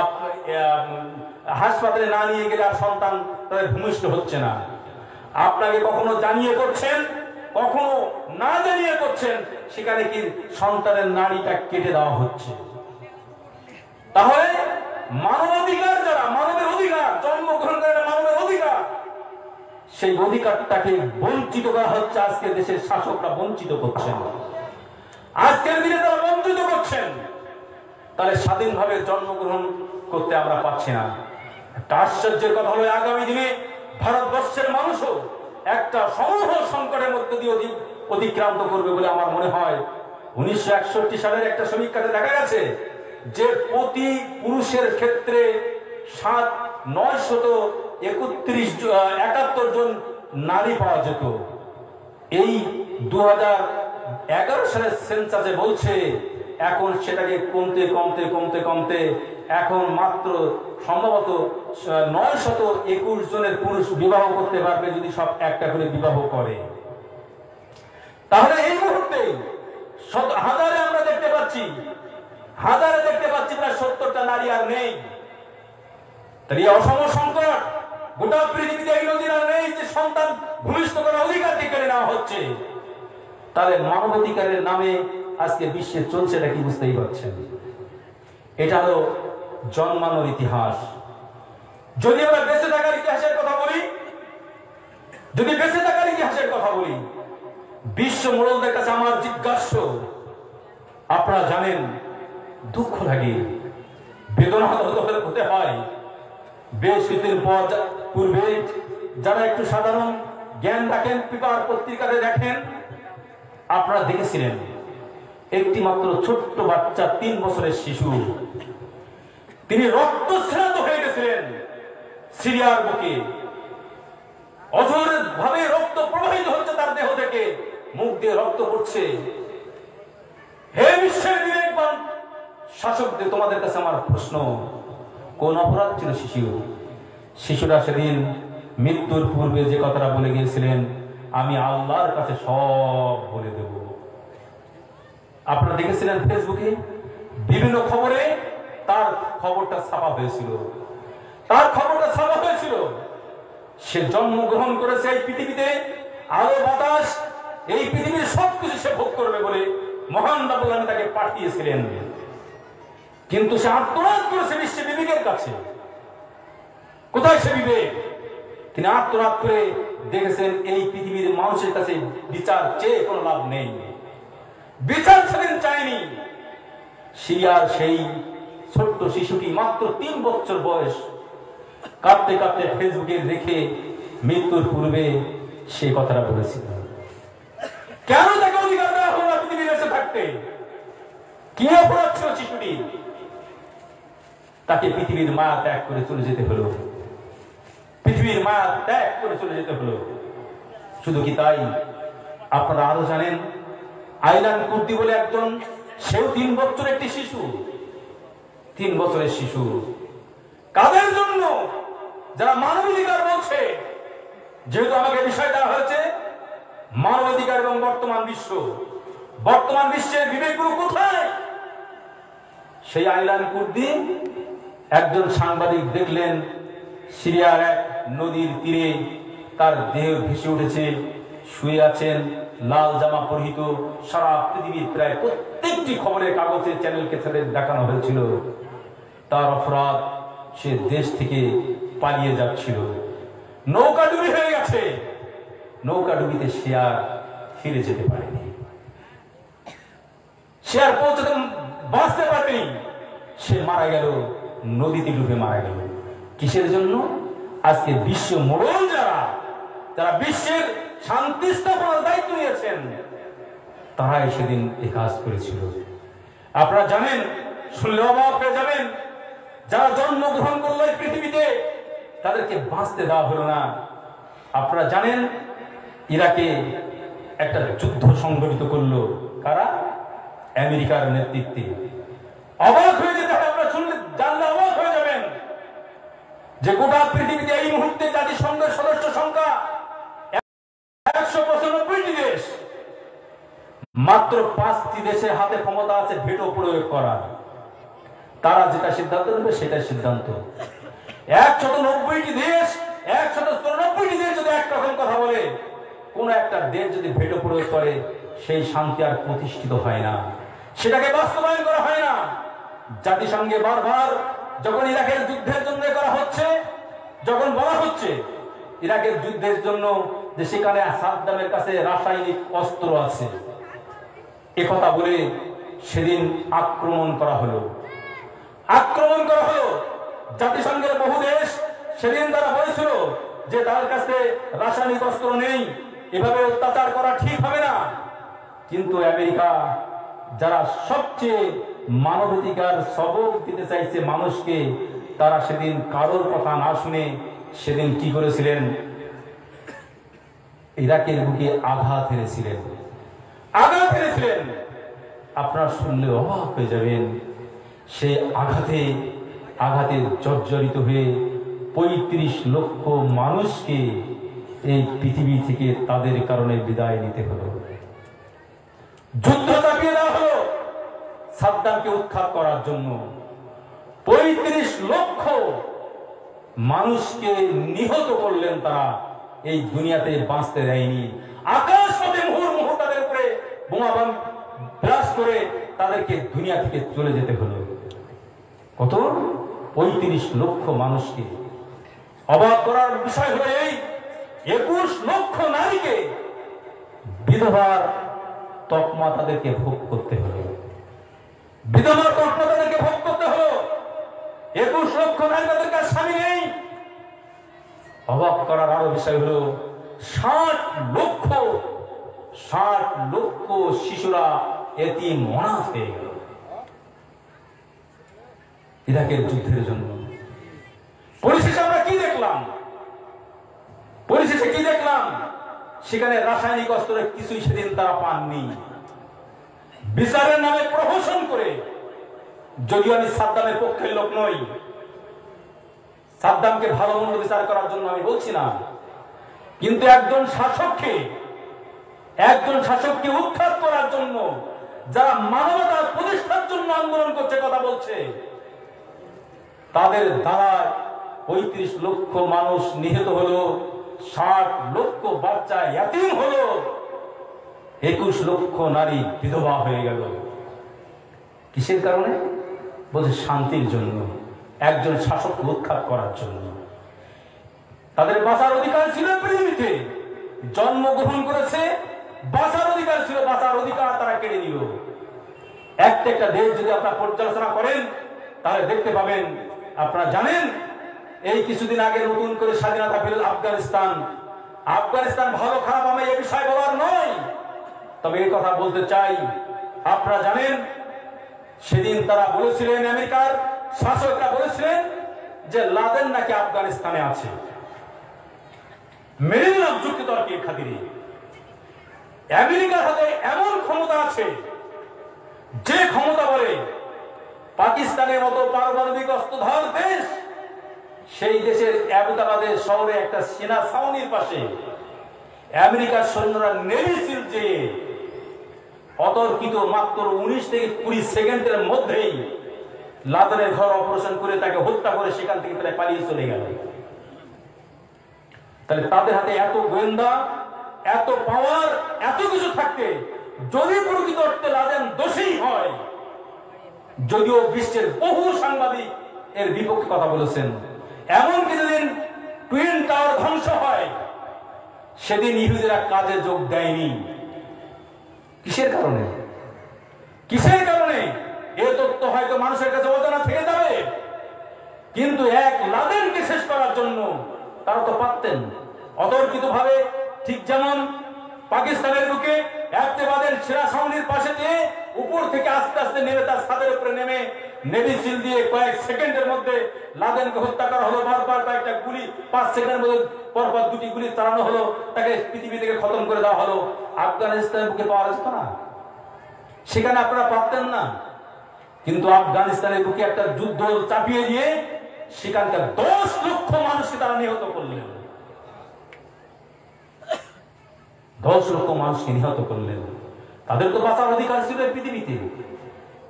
হাসপাতালে না নিয়ে গেলে আর সন্তান তাদের ভূমিষ্ঠ হচ্ছে না। আপনাকে কখনো জানিয়ে করছেন, কখনো না জানিয়ে করছেন, সেখানে কি সন্তানের নাড়িটা কেটে দেওয়া হচ্ছে। তাহলে মানবাধিকার, যারা মানবের অধিকার, জন্মগ্রহণকারীরা মানবের অধিকার, সেই অধিকারটাকে বঞ্চিত করা হচ্ছে। আজকে দেশের শাসকরা বঞ্চিত করছেন, আজকের দিনে তারা বঞ্চিত করছেন। তাহলে স্বাধীনভাবে জন্মগ্রহণ করতে আমরা পাচ্ছি না। একটা আশ্চর্যের কথা হলো, আগামী দিনে ভারতবর্ষের মানুষও একটা সমূহ সংকটের মধ্যে দিয়ে অতিক্রান্ত করবে বলে আমার মনে হয়। 1961 সালের একটা সমীক্ষাতে দেখা গেছে যে প্রতি পুরুষের ক্ষেত্রে 971 জন নারী পাওয়া যেত। এই 2011 সালের সেন্সাসে বলছে এখন সেটাকে কমতে এখন মাত্র সম্ভবত 921 জনের পুরুষ বিবাহ করতে পারবে, যদি সব একটা করে বিবাহ করে। তাহলে এই মুহূর্তে হাজারে আমরা দেখতে পাচ্ছি প্রায় 70টা নারী আর নেই। তাহলে অসম সংকট গোটা পৃথিবীতে এই নদীর আর নেই যে সন্তান ভূমিষ্ঠ করার অধিকার কেড়ে নেওয়া হচ্ছে। তাহলে মানবাধিকারের নামে আজকে বিশ্বে চলছে এটা কি বুঝতেই পারছেন। এটা হলো জন্মানোর ইতিহাস। যদি আমরা বেঁচে থাকার ইতিহাসের কথা বলি, বিশ্ব মোড়লদের কাছে আমার জিজ্ঞাসা, আপনারা জানেন দুঃখ লাগে, বেদনা হতে হয়। বেশ কিছুদিন পূর্বে যারা একটু সাধারণ জ্ঞান রাখেন, পেপার পত্রিকাতে দেখেন, আপনারা দেখেছিলেন একটি মাত্র ছোট্ট বাচ্চা, 3 বছরের শিশু, তিনি রক্তস্নাত হয়ে গেছিলেন সিরিয়ার বুকে। অঝোর ভাবে রক্ত প্রবাহিত হচ্ছে তার দেহ থেকে, মুখ দিয়ে রক্ত পড়ছে। হে বিশ্বের বিবেকবান শাসকদের, তোমাদের কাছে আমার প্রশ্ন, কোন অপরাধ ছিল শিশুরা সেদিন মৃত্যুর পূর্বে যে কথাটা বলে গিয়েছিলেন, আমি আল্লাহর কাছে সব বলে দেব। আপনারা দেখেছিলেন ফেসবুকে বিভিন্ন খবরে তার খবরটা ছাপা হয়েছিল। সে জন্মগ্রহণ করেছে এই পৃথিবীতে, আলো বাতাস, এই পৃথিবীর সবকিছু সে ভোগ করবে বলে মহান রাব্বুল আলামিন তাকে পাঠিয়েছিলেন। কিন্তু সে আত্মনাদ করেছে বিশ্বের বিবেকের কাছে। কোথায় সে বিবেক? তিনি আত্মনাদ করে দেখেছেন এই পৃথিবীর মানুষের কাছে বিচার চেয়ে কোনো লাভ নেই। বিচার সেদিন চায়নি। সিরিয়ার সেই ছোট্ট শিশুটি, মাত্র 3 বছর বয়স, কাঁদতে কাঁদতে ফেসবুকে দেখে মৃত্যুর পূর্বে সেই কথাটা বলেছিল। কেন তাকে অধিকার দেওয়া হলো না পৃথিবী বেঁচে থাকতে? কি অপরাধ ছিল শিশুটি? তাকে পৃথিবীর মায়া ত্যাগ করে চলে যেতে হলো। শুধু কি তাই, আপনারা আরো জানেন আইলান কুর্দি বলে একজন, সেও 3 বছরের একটি শিশু। 3 বছরের শিশু কাদের জন্য? যারা মানবাধিকার বলছে। যেহেতু আমাকে বিষয় দেওয়া হয়েছে মানবাধিকার এবং বর্তমান বিশ্বের বিবেকগুলো কোথায়? সেই আইলান কুর্দি একজন সাংবাদিক দেখলেন সিরিয়ার এক নদীর তীরে তার দেহ ভেসে উঠেছে, শুয়ে আছেন, লাল জামা পরিহিত। সারা পৃথিবীর প্রায় প্রত্যেকটি খবরের কাগজে চ্যানেলকে দেখানো হয়েছিল তার অপরাধ। সে দেশ থেকে পালিয়ে যাচ্ছিল। নৌকা ডুবি হয়ে গেছে, নৌকা ডুবিতে সে আর ফিরে যেতে পারেনি, সে আর পৌঁছতে বাঁচতে পারেনি, সে মারা গেল, নদীতে ডুবে মারা গেল। কিসের জন্য? আজকে বিশ্ব মোড়ল যারা বিশ্বের শান্তি স্থাপনার দায়িত্ব নিয়েছেন, তারাই সেদিন এ কাজ করেছিল। আপনারা জানেন, শুনলে অবাক হয়ে যাবেন, যারা জন্মগ্রহণ করলো এই পৃথিবীতে তাদেরকে বাঁচতে দেওয়া হলো না। আপনারা জানেন, ইরাকে একটা যুদ্ধ সংগঠিত করলো কারা? আমেরিকার নেতৃত্বে। অবাক হয়ে যেতে হয়, আপনারা শুনলে জানলে অবাক হয়ে যাবেন যে গোটা পৃথিবীতে এই মুহূর্তে জাতিসংঘের সদস্য সংখ্যা 195টি দেশ, মাত্র 5টি দেশের হাতে ক্ষমতা আছে ভেটো প্রয়োগ করার। তারা যেটা সিদ্ধান্ত নেবে সেটাই সিদ্ধান্ত। 190টি দেশ, 194টি দেশ যদি একরকম কথা বলে, কোন একটা দেশ যদি ভেটো প্রয়োগ করে, সেই শান্তি আর প্রতিষ্ঠিত হয় না, সেটাকে বাস্তবায়ন করা হয় না। জাতিসংঘে বারবার যখন ইরাকের যুদ্ধের জন্য করা হচ্ছে, যখন বলা হচ্ছে ইরাকের যুদ্ধের জন্য যে সেখানে সাদ্দামের কাছে রাসায়নিক অস্ত্র আছে, একথা বলে সেদিন আক্রমণ করা হলো। জাতিসংঘের বহু দেশ সেদিন তারা বলেছিল যে তার কাছে রাসায়নিক অস্ত্র নেই, এভাবে অত্যাচার করা ঠিক হবে না। কিন্তু আমেরিকা, যারা সবচেয়ে মানবাধিকার সবক দিতে চাইছে মানুষকে, তারা সেদিন কারোর কথা না শুনে সেদিন কি করেছিলেন? ইরাকের বুকে আঘাত হেরেছিলেন। আপনারা শুনলে অবাক হয়ে যাবেন, সে আঘাতে জর্জরিত হয়ে 35 লক্ষ মানুষকে এই পৃথিবী থেকে তাদের কারণে বিদায় নিতে হলো। যুদ্ধ চাপিয়ে দেওয়া হলো সাদ্দামকে উৎখাত করার জন্য। 35 লক্ষ মানুষকে নিহত করলেন তারা, এই দুনিয়াতে বাঁচতে দেয়নি। আকাশ পথে মুহুর্মুহু তাদের উপরে বোমা ব্লাস্ট করে তাদেরকে দুনিয়া থেকে চলে যেতে হলো। কত? 35 লক্ষ মানুষকে। অবাক করার বিষয় হলো এই 21 লক্ষ নারীকে বিধবার তকমা তাদেরকে ভোগ করতে হলো। 21 লক্ষ নারী, তাদের কাছে স্বামী নেই। অবাক করার আরো বিষয় হলো 60 লক্ষ শিশুরা এতিম অনাথ হয়ে গেল ইরাকের যুদ্ধের জন্য। পরিশেষে আমরা কি দেখলাম? সেখানে রাসায়নিক অস্ত্রের কিছুই সেদিন তারা পাননি। বিচারের নামে প্রহসন করে, যদিও আমি সাদ্দামের পক্ষের লোক নই, সাদ্দামকে ভালো মন্দ বিচার করার জন্য আমি বলছি না, কিন্তু একজন শাসককে উৎখাত করার জন্য, যারা মানবতার প্রতিষ্ঠার জন্য আন্দোলন করছে, কথা বলছে, তাদের দ্বারা 35 লক্ষ মানুষ নিহত হলো, 60 লক্ষ বাচ্চা ইয়াতীম হলো, 21 লক্ষ নারী বিধবা হয়ে গেল। কিসের কারণে? বলছে শান্তির জন্য, একজন শাসককে উৎখাত করার জন্য। তাদের বাঁচার অধিকার ছিল, পৃথিবীতে জন্মগ্রহণ করেছে, বাঁচার অধিকার ছিল, বাঁচার অধিকার তারা কেড়ে নিল। একটা দেশ যদি আপনারা পর্যালোচনা করেন তাহলে দেখতে পাবেন, আপনারা জানেন এই কিছুদিন আগে নতুন করে স্বাধীনতা পেল আফগানিস্তান। ভালো খারাপ আমি এ বিষয় বলার নয়, তবে এই কথা বলতে চাই, আপনারা জানেন সেদিন তারা বলেছিলেন, আমেরিকার শাসকরা বলেছিলেন যে লাদেন নাকি আফগানিস্তানে আছে। মেনে নিলাম যুক্তিতর্কের খাতিরে। আমেরিকার হাতে এমন ক্ষমতা আছে, যে ক্ষমতা বলে পাকিস্তানের মতো পারমাণবিক অস্ত্রধার দেশ, সেই দেশের আবুদাবাদের শহরে একটা সেনা ছাউনির পাশে আমেরিকার সৈন্যরা নেভি সিল যে অতর্কিত মাত্র 19 থেকে 20 সেকেন্ডের মধ্যেই লাদেনের ঘর অপারেশন করে তাকে হত্যা করে সেখান থেকে প্রায় পালিয়ে চলে গেল। তাহলে তাদের হাতে এত গোয়েন্দা, এত পাওয়ার, এত কিছু থাকতে, যদি প্রকৃত অর্থে লাদেন দোষী হয়, যদিও বিশ্বের বহু সাংবাদিক এর বিপক্ষে কথা বলেছেন, এমনকি যেদিন টুইন টাওয়ার ধ্বংস হয়, সেদিন ইহুদিরা কাজে যোগ দেয়নি। কিসের কারণে? কিসের কারণে? এ তথ্য হয়তো মানুষের কাছে অজানা থেকে যাবে, কিন্তু এক লাদেনকে শেষ করার জন্য তারা তো পারতেন অতর্কিত ভাবে। ঠিক যেমন পাকিস্তানের বুকে একতেবাদের সেরা সামরির পাশে দিয়ে উপর থেকে আস্তে আস্তে নেমে তার ছাদের উপরে নেমে নেভি সিল দিয়ে কয়েক সেকেন্ডের মধ্যে লাদেনকে হত্যা করা হলো। বারবার কয়েকটা গুলি 5 সেকেন্ডের মধ্যে পরপর 2টি গুলি চালানো হলো, তাকে পৃথিবী থেকে খতম করে দেওয়া হলো। আফগানিস্তানের বুকে পাওয়া যেত না? সেখানে আপনারা পারতেন না, কিন্তু আফগানিস্তানের বুকে একটা যুদ্ধ চাপিয়ে দিয়ে সেখানকার 10 লক্ষ মানুষকে তারা নিহত করলেন। 10 লক্ষ মানুষকে নিহত করলেন। তাদের তো বাঁচার অধিকার ছিল পৃথিবীতে,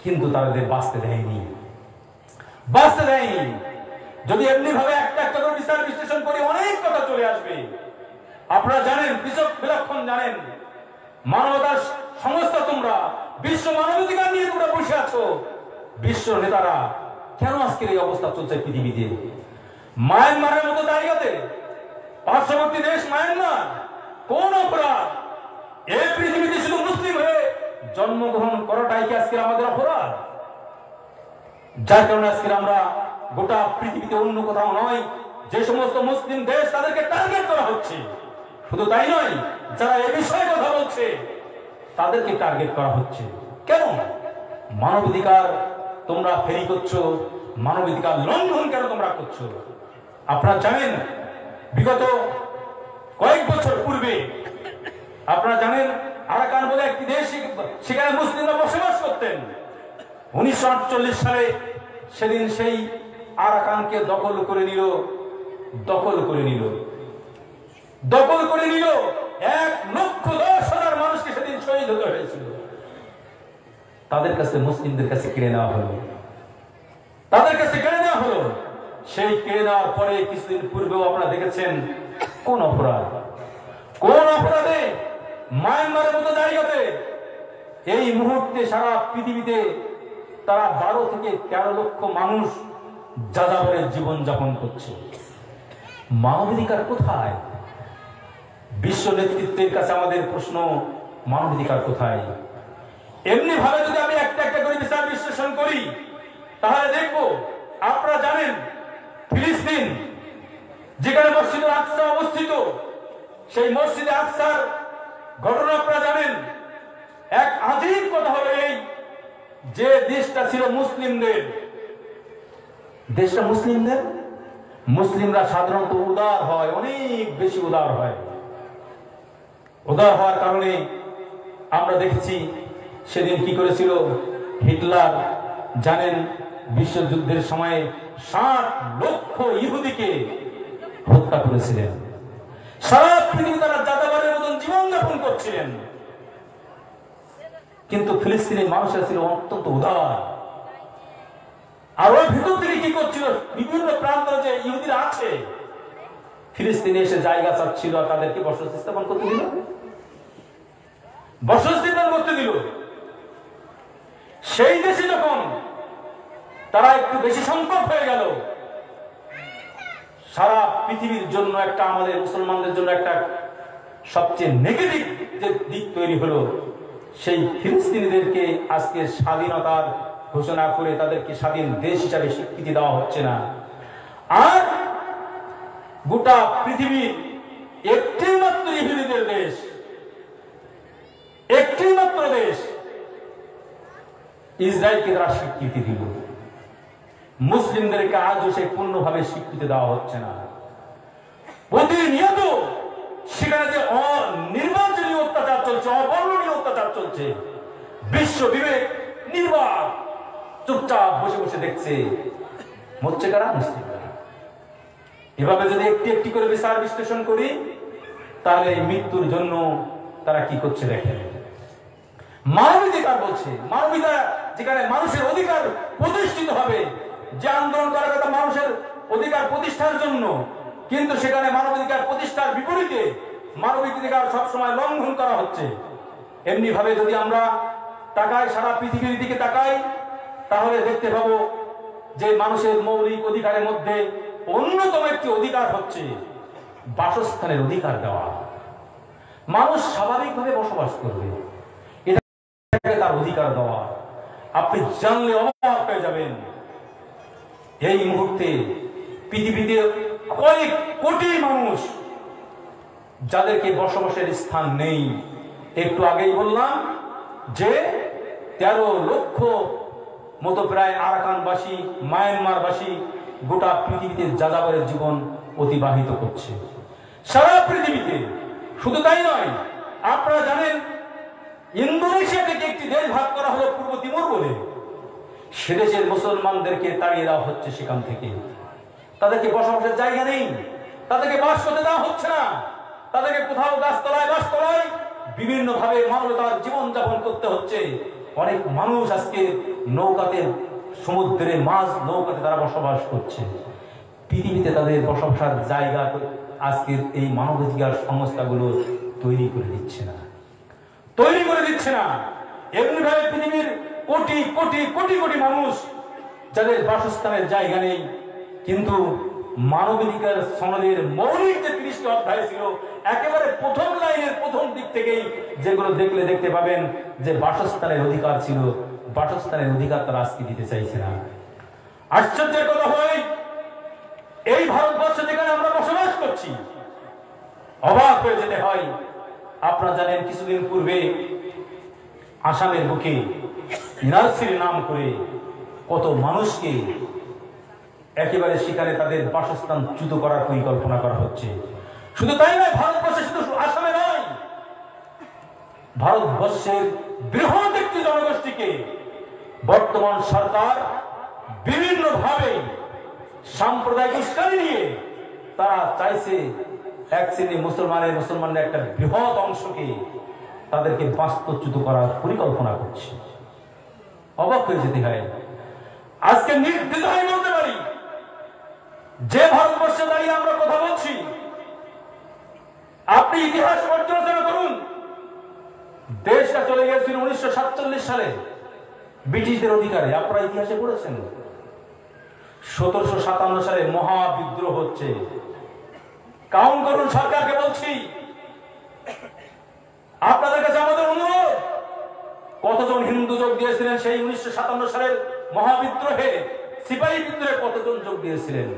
কিন্তু তাদের বাঁচতে দেয়নি, বাঁচতে দেয়নি। যদি এমনি ভাবে একটা একটা করে বিচার বিশ্লেষণ করি অনেক কথা চলে আসবে। আপনারা জানেন, বিলক্ষণ জানেন, মানবতার সংস্থা তোমরা, বিশ্ব মানবাধিকার নিয়ে তোমরা বসে আছো। বিশ্ব নেতারা কেন আজকের এই অবস্থা চলছে পৃথিবীতে? মায়ানমারের মতো জায়গাতে, পার্শ্ববর্তী দেশ মায়ানমার, কোন অপরাধ? এই পৃথিবীতে শুধু মুসলিম হয়ে জন্মগ্রহণ করাটাই কি আজকে আমাদের অপরাধ? যার কারণে আজকে আমরা গোটা পৃথিবীতে অন্য কোথাও নয়, যে সমস্ত মুসলিম দেশ তাদেরকে টার্গেট করা হচ্ছে। শুধু তাই নয়, যারা এ বিষয়ে কথা বলছে তাদেরকে টার্গেট করা হচ্ছে। কেন? মানবাধিকার তোমরা ফেরি করছো, মানবাধিকার লঙ্ঘন কেন তোমরা করছো? আপনারা জানেন, বিগত কয়েক বছর পূর্বে আপনারা জানেন আরাকান বলে একটি দেশ, সেখানে মুসলিমরা বসবাস করতেন। 1948 সালে সেদিন সেই আরাকানকে দখল করে নিল, দখল করে নিল, দখল করে নিল। 1,10,000 মানুষকে সেদিন শহীদ হতে হয়েছিল। তাদের কাছে, মুসলিমদের কাছে কেড়ে নেওয়া হলো, তাদের কাছে কেড়ে নেওয়া হলো। সেই কেড়ে নেওয়ার পরে কিছুদিন পূর্বেও আপনারা দেখেছেন কোন অপরাধ, কোন অপরাধে মায়ানমারের মতো জায়গাতে এই মুহূর্তে সারা পৃথিবীতে তারা 12 থেকে 13 লক্ষ মানুষ যাযাবরের জীবন যাপন করছে। মানবাধিকার কোথায়? বিশ্ব নেতৃত্বের কাছে আমাদের প্রশ্ন, মানবাধিকার কোথায়? এমনি ভাবে যদি আমি একটা একটা করে বিচার বিশ্লেষণ করি তাহলে দেখব, আপনারা জানেন ফিলিস্তিন যেখানে মসজিদে আকসা অবস্থিত, সেই মসজিদে আকসার ঘটনা আপনারা জানেন। এক আজীব কথা হলো এই, যে দেশটা ছিল মুসলিমদের, দেশটা মুসলিমদের, মুসলিমরা সাধারণত উদার হয়, অনেক বেশি উদার হয়। উদার হওয়ার কারণে আমরা দেখেছি সেদিন কি করেছিল হিটলার, জানেন বিশ্বযুদ্ধের সময়ে 60 লক্ষ ইহুদিকে হত্যা করেছিলেন। সারা পৃথিবী তারা যাযাবরের মতন জীবনযাপন করছিলেন, কিন্তু ফিলিস্তিনের মানুষরা ছিল অত্যন্ত উদার। আর ওই ভিতর থেকে কি করছিল, বিভিন্ন প্রান্তে যে ইহুদিরা আছে ফিলিস্তিনে এসে জায়গা চাচ্ছিল, আর তাদেরকে বসতি স্থাপন করতে দিল, বসতি স্থাপন করতে দিল। সেই দেশে যখন তারা একটু বেশি সংকট হয়ে গেল, সারা পৃথিবীর জন্য একটা, আমাদের মুসলমানদের জন্য একটা সবচেয়ে নেগেটিভ যে দিক তৈরি হলো, সেই ফিলিস্তিনিদেরকে আজকে স্বাধীনতার ঘোষণা করে তাদেরকে স্বাধীন দেশ হিসাবে স্বীকৃতি দেওয়া হচ্ছে না। আর গোটা পৃথিবীর একটি মাত্র ইহুদিদের দেশ, একটি মাত্র দেশ ইসরায়েলকে তারা স্বীকৃতি দিল। মুসলিমদেরকে আজও সে পূর্ণভাবে স্বীকৃতি দেওয়া হচ্ছে না। প্রতিনিয়ত সেখানে যে নির্বাচনী অত্যাচার চলছে, অবর্ণনীয় অত্যাচার চলছে, বিশ্ব বিবেক নির্বাক চুপচাপ বসে বসে দেখছে। মরছে কারা? মুসলিমরা। এভাবে যদি একটি একটি করে বিচার বিশ্লেষণ করি তাহলে মৃত্যুর জন্য তারা কি করছে দেখেন। মানবাধিকার বলছে, মানবাধিকার যেখানে মানুষের অধিকার প্রতিষ্ঠিত হবে, যে আন্দোলন করার কথা মানুষের অধিকার প্রতিষ্ঠার জন্য, কিন্তু সেখানে মানবাধিকার প্রতিষ্ঠার বিপরীতে মানবাধিকার সবসময় লঙ্ঘন করা হচ্ছে। এমনি ভাবে যদি আমরা তাকাই, সারা পৃথিবীর দিকে তাকাই, তাহলে দেখতে পাবো যে মানুষের মৌলিক অধিকারের মধ্যে অন্যতম একটি অধিকার হচ্ছে বাসস্থানের অধিকার দেওয়া। মানুষ স্বাভাবিকভাবে বসবাস করবে, এটাকে তার অধিকার দেওয়া। আপনি জানলে অবাক হয়ে যাবেন, এই মুহূর্তে পৃথিবীতে কয়েক কোটি মানুষ যাদেরকে বসবাসের স্থান নেই। একটু আগেই বললাম যে 13 লক্ষ মতো প্রায় আরাকানবাসী, মায়ানমারবাসী গোটা পৃথিবীতে যাযাবরের জীবন অতিবাহিত করছে সারা পৃথিবীতে। শুধু তাই নয়, আপনারা জানেন ইন্দোনেশিয়া থেকে একটি দেশ ভাগ করা হলো পূর্ব তিমুর বলে। সে দেশের মুসলমানদেরকে তাড়িয়ে দেওয়া হচ্ছে সেখান থেকে। তাদেরকে বসবাসের জায়গা নেই, তাদেরকে বাস করতে দেওয়া হচ্ছে না। তাদেরকে কোথাও গাছতলায়, বাসতলায় বিভিন্ন ভাবে মানবতার জীবন যাপন করতে হচ্ছে। অনেক মানুষ আজকে নৌকাতে, সমুদ্রে মাছ নৌকাতে তারা বসবাস করছে। পৃথিবীতে তাদের বসবাসের জায়গা আজকের এই মানবাধিকার সংস্থাগুলো তৈরি করে দিচ্ছে না। এমনি ভাবে পৃথিবীর কোটি কোটি কোটি কোটি মানুষ যাদের বাসস্থানের জায়গা নেই, কিন্তু মানবাধিকার সনদের মৌলিক যে 30টি অধ্যায় ছিল, একেবারে প্রথম লাইনের প্রথম দিক থেকেই যেগুলো দেখলে দেখতে পাবেন যে বাসস্থানের অধিকার ছিল, বাসস্থানের অধিকার তারা আজকে দিতে চাইছে না। আশ্চর্যের কথা হয়, এই ভারতবর্ষে যেখানে আমরা বসবাস করছি, অবাক হয়ে যেতে হয়। আপনারা জানেন কিছুদিন পূর্বে আসামের বুকে এনআরসির নাম করে কত মানুষকে একেবারে সেখানে তাদের বাসস্থান চ্যুত করার পরিকল্পনা করা হচ্ছে। শুধু তাই নয়, ভারতবর্ষে শুধু আসামে নয়, ভারতবর্ষের বৃহৎ একটি জনগোষ্ঠীকে বর্তমান সরকার বিভিন্ন ভাবে সাম্প্রদায়িক উস্কানি নিয়ে তারা চাইছে এক শ্রেণী মুসলমানদের একটা বৃহৎ অংশকে তাদেরকে বাস্তুচ্যুত করার পরিকল্পনা করছে। অবাক হয়ে যেতে হয়। আজকে নির্দ্বিধায় বলতে পারি, যে ভারতবর্ষে দাঁড়িয়ে আমরা কথা বলছি, আপনি ইতিহাস পর্যালোচনা করুন। দেশটা চলে গিয়েছিল 1947 সালে ব্রিটিশদের অধিকারে। আপনারা ইতিহাসে পড়েছেন 1757 সালে মহাবিদ্রোহ হচ্ছে। কাউন্ট করুন, সরকারকে বলছি, আপনাদের কাছে আমাদের অনুরোধ, কতজন হিন্দু যোগ দিয়েছিলেন সেই 1957 সালের মহাবিদ্রোহে? সিপাহী বিদ্রোহে কতজন যোগ দিয়েছিলেন?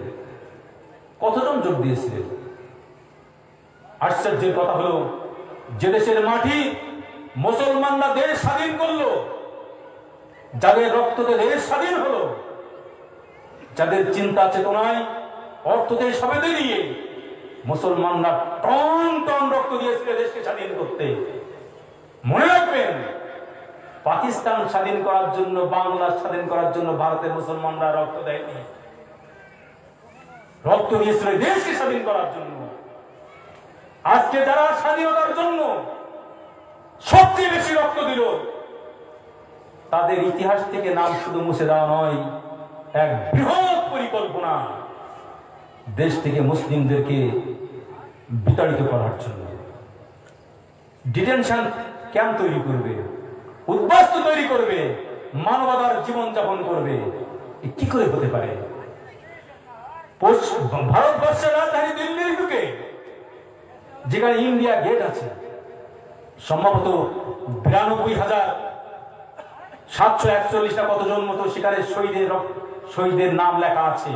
আশ্চর্যের কথা হলো, যে দেশের মাটি মুসলমানরা দেশ স্বাধীন করলো, যাদের রক্ততে দেশ স্বাধীন হলো, যাদের চিন্তা চেতনায় অর্থতে সবেদে দিয়ে মুসলমানরা টন টন রক্ত দিয়েছিল দেশকে স্বাধীন করতে। মনে রাখবেন, পাকিস্তান স্বাধীন করার জন্য, বাংলাদেশ স্বাধীন করার জন্য ভারতের মুসলমানরা রক্ত দেয়নি, রক্ত দিয়েছিল দেশকে স্বাধীন করার জন্য। আজকে যারা স্বাধীনতার জন্য সবচেয়ে বেশি রক্ত দিল, তাদের ইতিহাস থেকে নাম শুধু মুছে দেওয়া নয়, এক বৃহৎ পরিকল্পনা দেশ থেকে মুসলিমদেরকে বিতাড়িত করার জন্য। ডিটেনশন ক্যাম্প তৈরি করবে, উদ্বাস্তু তৈরি করবে, মানবতার জীবন যাপন করবে। কি করে হতে পারে? ভারতবর্ষের রাজধানী দিল্লির বুকে যেখানে ইন্ডিয়া গেট আছে, সম্ভবত 92,741 কতজন মতো সেখানে শহীদের নাম লেখা আছে।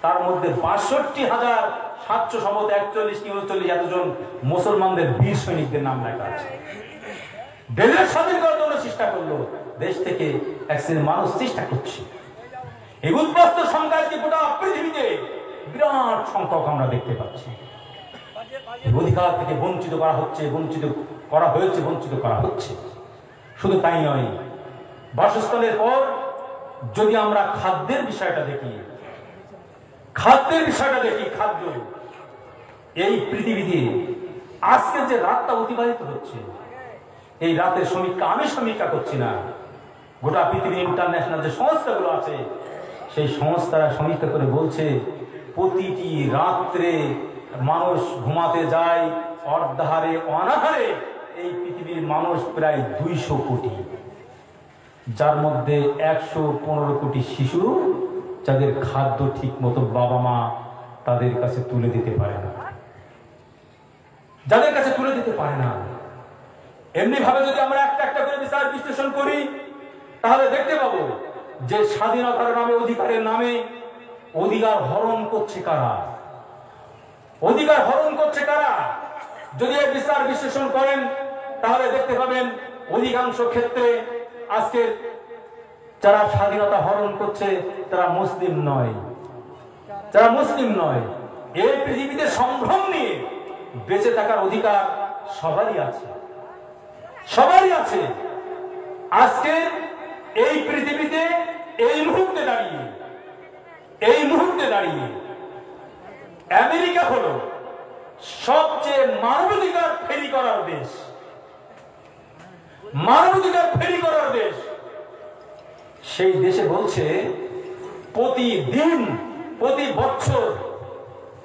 তার মধ্যে 62,741 কি 39 এতজন মুসলমানদের বীর সৈনিকদের নাম লেখা আছে। দেশের স্বাধীন করার জন্য চেষ্টা করলো, দেশ থেকে এক শ্রেণীর মানুষ চেষ্টা করছে। এই উদ্বাস্ত সংখ্যা আজকে গোটা পৃথিবীতে বিরাট সংখ্যক আমরা দেখতে পাচ্ছি। অধিকার থেকে বঞ্চিত করা হচ্ছে, বঞ্চিত করা হচ্ছে। শুধু তাই নয়, বাসস্থানের পর যদি আমরা খাদ্যের বিষয়টা দেখি, খাদ্য এই পৃথিবীতে আজকে যে রাতটা অতিবাহিত হচ্ছে, এই রাতের সমীক্ষা আমি সমীক্ষা করছি না, গোটা পৃথিবীর ইন্টারন্যাশনাল যে সংস্থাগুলো আছে সেই সংস্থারা সমীক্ষা করে বলছে, প্রতিটি রাত্রে মানুষ ঘুমাতে যায় অর্ধাহারে, অনাহারে। এই পৃথিবীর মানুষ প্রায় 200 কোটি, যার মধ্যে 115 কোটি শিশু যাদের খাদ্য ঠিক মতো বাবা মা তাদের কাছে তুলে দিতে পারে না। যাদের কাছে তুলে দিতে পারে না। এমনি ভাবে যদি আমরা একটা একটা করে বিচার বিশ্লেষণ করি তাহলে দেখতে পাবো যে স্বাধীনতার নামে, অধিকারের নামে অধিকার হরণ করছে কারা, অধিকার হরণ করছে কারা। যদি এই বিচার বিশ্লেষণ করেন তাহলে দেখতে পাবেন অধিকাংশ ক্ষেত্রে আজকে যারা স্বাধীনতা হরণ করছে তারা মুসলিম নয়, যারা মুসলিম নয়। এই পৃথিবীতে সম্ভ্রম নিয়ে বেঁচে থাকার অধিকার সবারই আছে, সবারই আছে। আজকে এই পৃথিবীতে এই মুহূর্তে দাঁড়িয়ে আমেরিকা হলো সবচেয়ে মানবাধিকার ফেরি করার দেশ, মানবাধিকার ফেরি করার দেশ। সেই দেশে বলছে প্রতিদিন, প্রতি বছর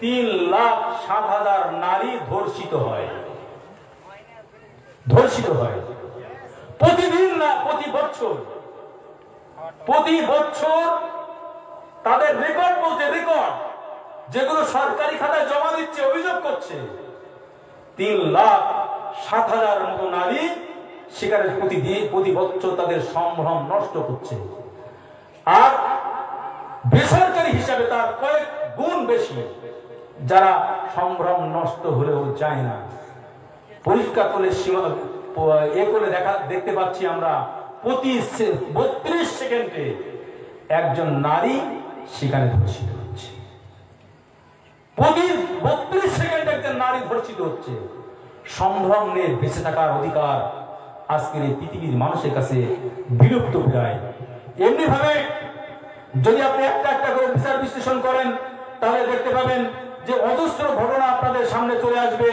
3,07,000 নারী ধর্ষিত হয়, ধর্ষিত হয় প্রতিদিন না, প্রতি বছর। প্রতি বছর তাদের রেকর্ড বলতে, রেকর্ড যেগুলো সরকারি খাতায় জমা দিচ্ছে, অভিযোগ করছে 3,07,000 মতো নারী সেখানে প্রতি বছর তাদের সম্ভ্রম নষ্ট করছে। আর বেসরকারি হিসাবে তার কয়েক গুণ বেশি যারা সম্ভ্রম নষ্ট হলেও যায় না। পরিষ্কার করে দেখতে পাচ্ছি আমরা প্রতি 32 সেকেন্ডে একজন নারী সেখানে ধর্ষিত হচ্ছে, প্রতি 32 সেকেন্ডে একজন নারী ধর্ষিত হচ্ছে। সম্ভ্রম নিয়ে বেঁচে থাকার অধিকার আজকের এই পৃথিবীর মানুষের কাছে বিলুপ্ত প্রায়। এমনি ভাবে যদি আপনি একটা একটা করে বিচার বিশ্লেষণ করেন তাহলে দেখতে পাবেন যে অজস্র ঘটনা আপনাদের সামনে চলে আসবে,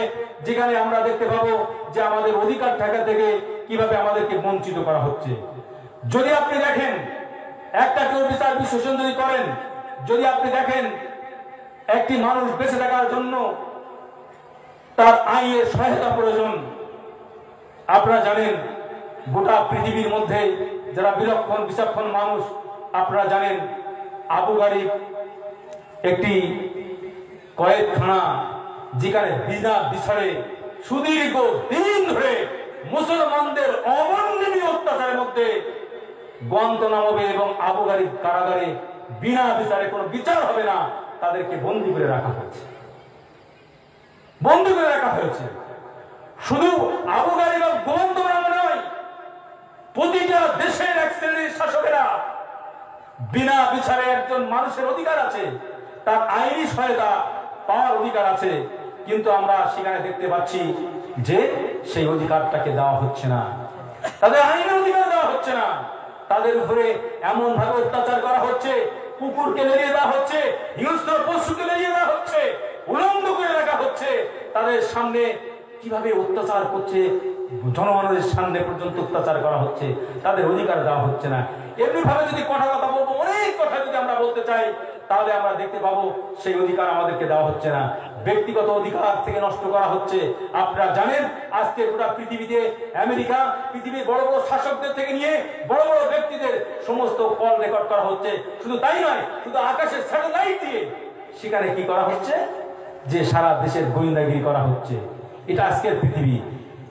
যেখানে আমরা দেখতে পাবো যে আমাদের অধিকার থাকা থেকে কিভাবে আমাদেরকে বঞ্চিত করা হচ্ছে। যদি আপনি দেখেন একটা কেউ বিচার বিশ্লেষণ যদি করেন, যদি আপনি দেখেন একটি মানুষ বেঁচে থাকার জন্য তার আইনের সহায়তা প্রয়োজন। আপনারা জানেন গোটা পৃথিবীর মধ্যে যারা বিলক্ষণ বিচক্ষণ মানুষ, আপনারা জানেন আবু গারিব একটি কয়েকখানা, যেখানে বিনা বিচারে সুদীর্ঘ দিন ধরে মুসলমানদের অবর্ণনীয় অত্যাচারের মধ্যে গুয়ান্তানামো এবং আবু গারিব কারাগারে বিনা বিচারে কোনো বিচার হবে না, তাদেরকে বন্দী করে রাখা হয়েছে, বন্দী করে রাখা হয়েছে। শুধু আবু গারিব এবং গুয়ান্তানামো নয়, প্রতিটা দেশের এক শ্রেণীর শাসকেরা বিনা বিচারে একজন মানুষের অধিকার আছে, তার আইনি সহায়তা পাওয়ার অধিকার আছে, কিন্তু আমরা সেখানে দেখতে পাচ্ছি যে সেই অধিকারটাকে দেওয়া হচ্ছে না, তাদের আইনের অধিকার দেওয়া হচ্ছে না। তাদের উপরে এমন ভাবে অত্যাচার করা হচ্ছে, কুকুরকে লেলিয়ে দেওয়া হচ্ছে, হিংস্র পশুকে লেলিয়ে দেওয়া হচ্ছে, উলঙ্গ করে রাখা হচ্ছে। তাদের সামনে কিভাবে অত্যাচার করছে, জনগণের সামনে পর্যন্ত অত্যাচার করা হচ্ছে, তাদের অধিকার দেওয়া হচ্ছে না। এমনি ভাবে যদি কথা বলবো, অনেক কথা যদি আমরা বলতে চাই, তাহলে আমরা দেখতে পাবো সেই অধিকার আমাদেরকে দেওয়া হচ্ছে না, ব্যক্তিগত অধিকার থেকে নষ্ট করা হচ্ছে। আপনারা জানেন আজকে গোটা পৃথিবীতে আমেরিকা পৃথিবীর বড় বড় শাসকদের থেকে নিয়ে বড় বড় ব্যক্তিদের সমস্ত কল রেকর্ড করা হচ্ছে। শুধু তাই নয়, শুধু আকাশের স্যাটেলাইট দিয়ে সেখানে কি করা হচ্ছে, যে সারা দেশের গোয়েন্দাগিরি করা হচ্ছে। এটা আজকের পৃথিবী।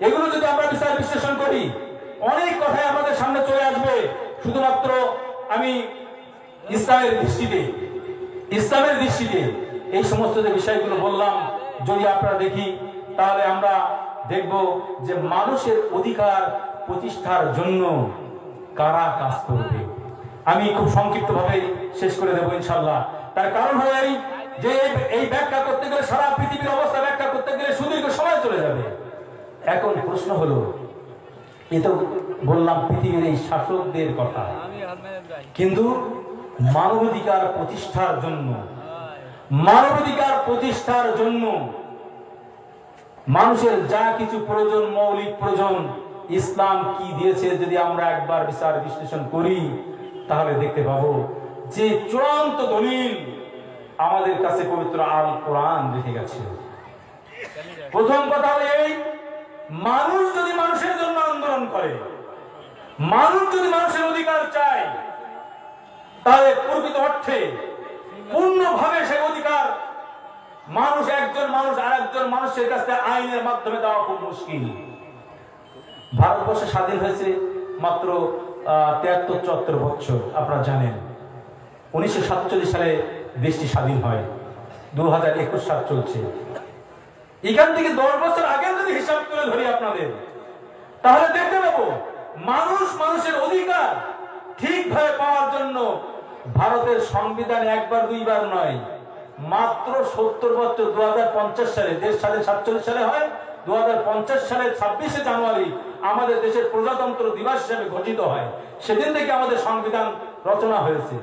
এগুলো যদি আমরা বিচার বিশ্লেষণ করি, অনেক কথাই আমাদের সামনে চলে আসবে। শুধুমাত্র আমি ইসলামের দৃষ্টিতে এই সমস্ত যে বিষয়গুলো বললাম, যদি আপনারা দেখি তাহলে আমরা দেখব যে মানুষের অধিকার প্রতিষ্ঠার জন্য কারা কাজ করবে। আমি খুব সংক্ষিপ্ত ভাবে শেষ করে দেবো ইনশাল্লাহ। তার কারণ হলো যে এই ব্যাখ্যা করতে গেলে, সারা পৃথিবীর অবস্থা ব্যাখ্যা করতে গেলে সুদীর্ঘ সময় চলে যাবে। এখন প্রশ্ন হলো, এ তো বললাম পৃথিবীর এই শাসকদের কথা, কিন্তু মানবাধিকার প্রতিষ্ঠার জন্য মানুষের যা কিছু প্রয়োজন, মৌলিক প্রয়োজন, ইসলাম কি দিয়েছে যদি আমরা একবার বিচার বিশ্লেষণ করি তাহলে দেখতে পাবো যে চূড়ান্ত দলিল আমাদের কাছে পবিত্র আল কোরআন রেখে গেছে। প্রথম কথা হলো এই, মানুষ যদি মানুষের জন্য আন্দোলন করে, মানুষ যদি মানুষের অধিকার চায়, তাহলে প্রকৃত অর্থে পূর্ণভাবে সেই অধিকার মানুষ একজন মানুষ আর একজন মানুষের কাছে আইনের মাধ্যমে দেওয়া খুব মুশকিল। ভারতবর্ষ স্বাধীন হয়েছে মাত্র 73-74 বছর, আপনারা জানেন। 1947 সালে দেশটি স্বাধীন হয়, 2021 সাল চলছে। এখান থেকে 10 বছর আগে যদি হিসাব করে ধরি আপনাদের, তাহলে দেখতে পাবো মানুষ মানুষের অধিকার ঠিকভাবে পাওয়ার জন্য ভারতের সংবিধান একবার দুইবার নয়, মাত্র 70 বছর। 2050 সালে দেশ স্বাধীন 47 সালে হয়, 2050 সালের 26শে জানুয়ারি আমাদের দেশের প্রজাতন্ত্র দিবস হিসেবে ঘোষিত হয়। সেদিন থেকে আমাদের সংবিধান রচনা হয়েছে।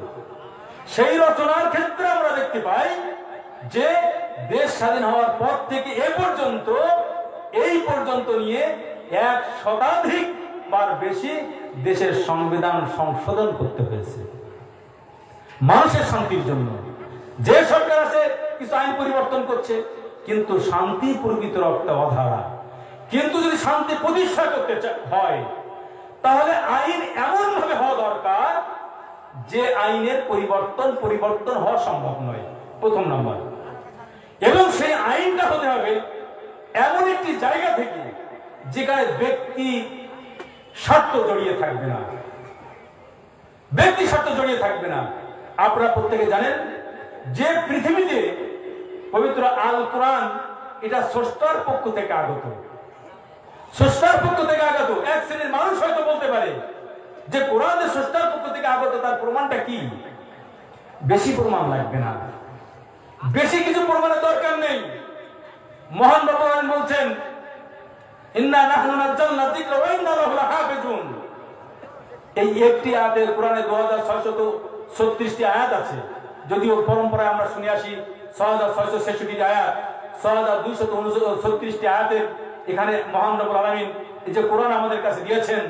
সেই রচনার ক্ষেত্রে আমরা দেখতে পাই যে দেশ স্বাধীন হওয়ার পর থেকে এই পর্যন্ত নিয়ে 1 শতাধিক বার বেশি দেশের সংবিধান সংশোধন করতে হয়েছে মানুষের শান্তির জন্য। যে সরকার আছে কিছু আইন পরিবর্তন করছে, কিন্তু শান্তি প্রকৃত রক্ত অধারা। কিন্তু যদি শান্তি প্রতিষ্ঠা করতে হয়, তাহলে আইন এমন ভাবে হওয়া দরকার যে আইনের পরিবর্তন হওয়া সম্ভব নয়, প্রথম নম্বর। এবং সেই আইনটা হতে হবে এমন একটি জায়গা থেকে যেখানে ব্যক্তি স্বার্থ জড়িয়ে থাকবে না, ব্যক্তি স্বার্থ জড়িয়ে থাকবে না। আপনারা প্রত্যেকে জানেন যে পৃথিবীতে পবিত্র আল কোরআন এটা স্রষ্টার পক্ষ থেকে আগত। স্রষ্টার পক্ষ থেকে আগত। এক শ্রেণীর মানুষ হয়তো বলতে পারে যে কোরআন যে স্রষ্টার পক্ষ থেকে আগত, তার প্রমাণটা কি? বেশি প্রমাণ লাগবে না, বেশি কিছু প্রমাণের দরকার নেই। মহান ভগবান বলছেন, ইন্না নাহনু নাযালনা যিকরা ওয়া ইন্না লাহু লাহাফিজুন। এই একটি আয়াতে কোরআনে 2636টি আয়াত আছে। যদিও পরম্পরায় আমরা শুনে আসি 6666টি আয়াত, 6236টি আয়াতের এখানে মহান রব্বুল আলামিন এই যে কোরআন আমাদের কাছে দিয়েছেন,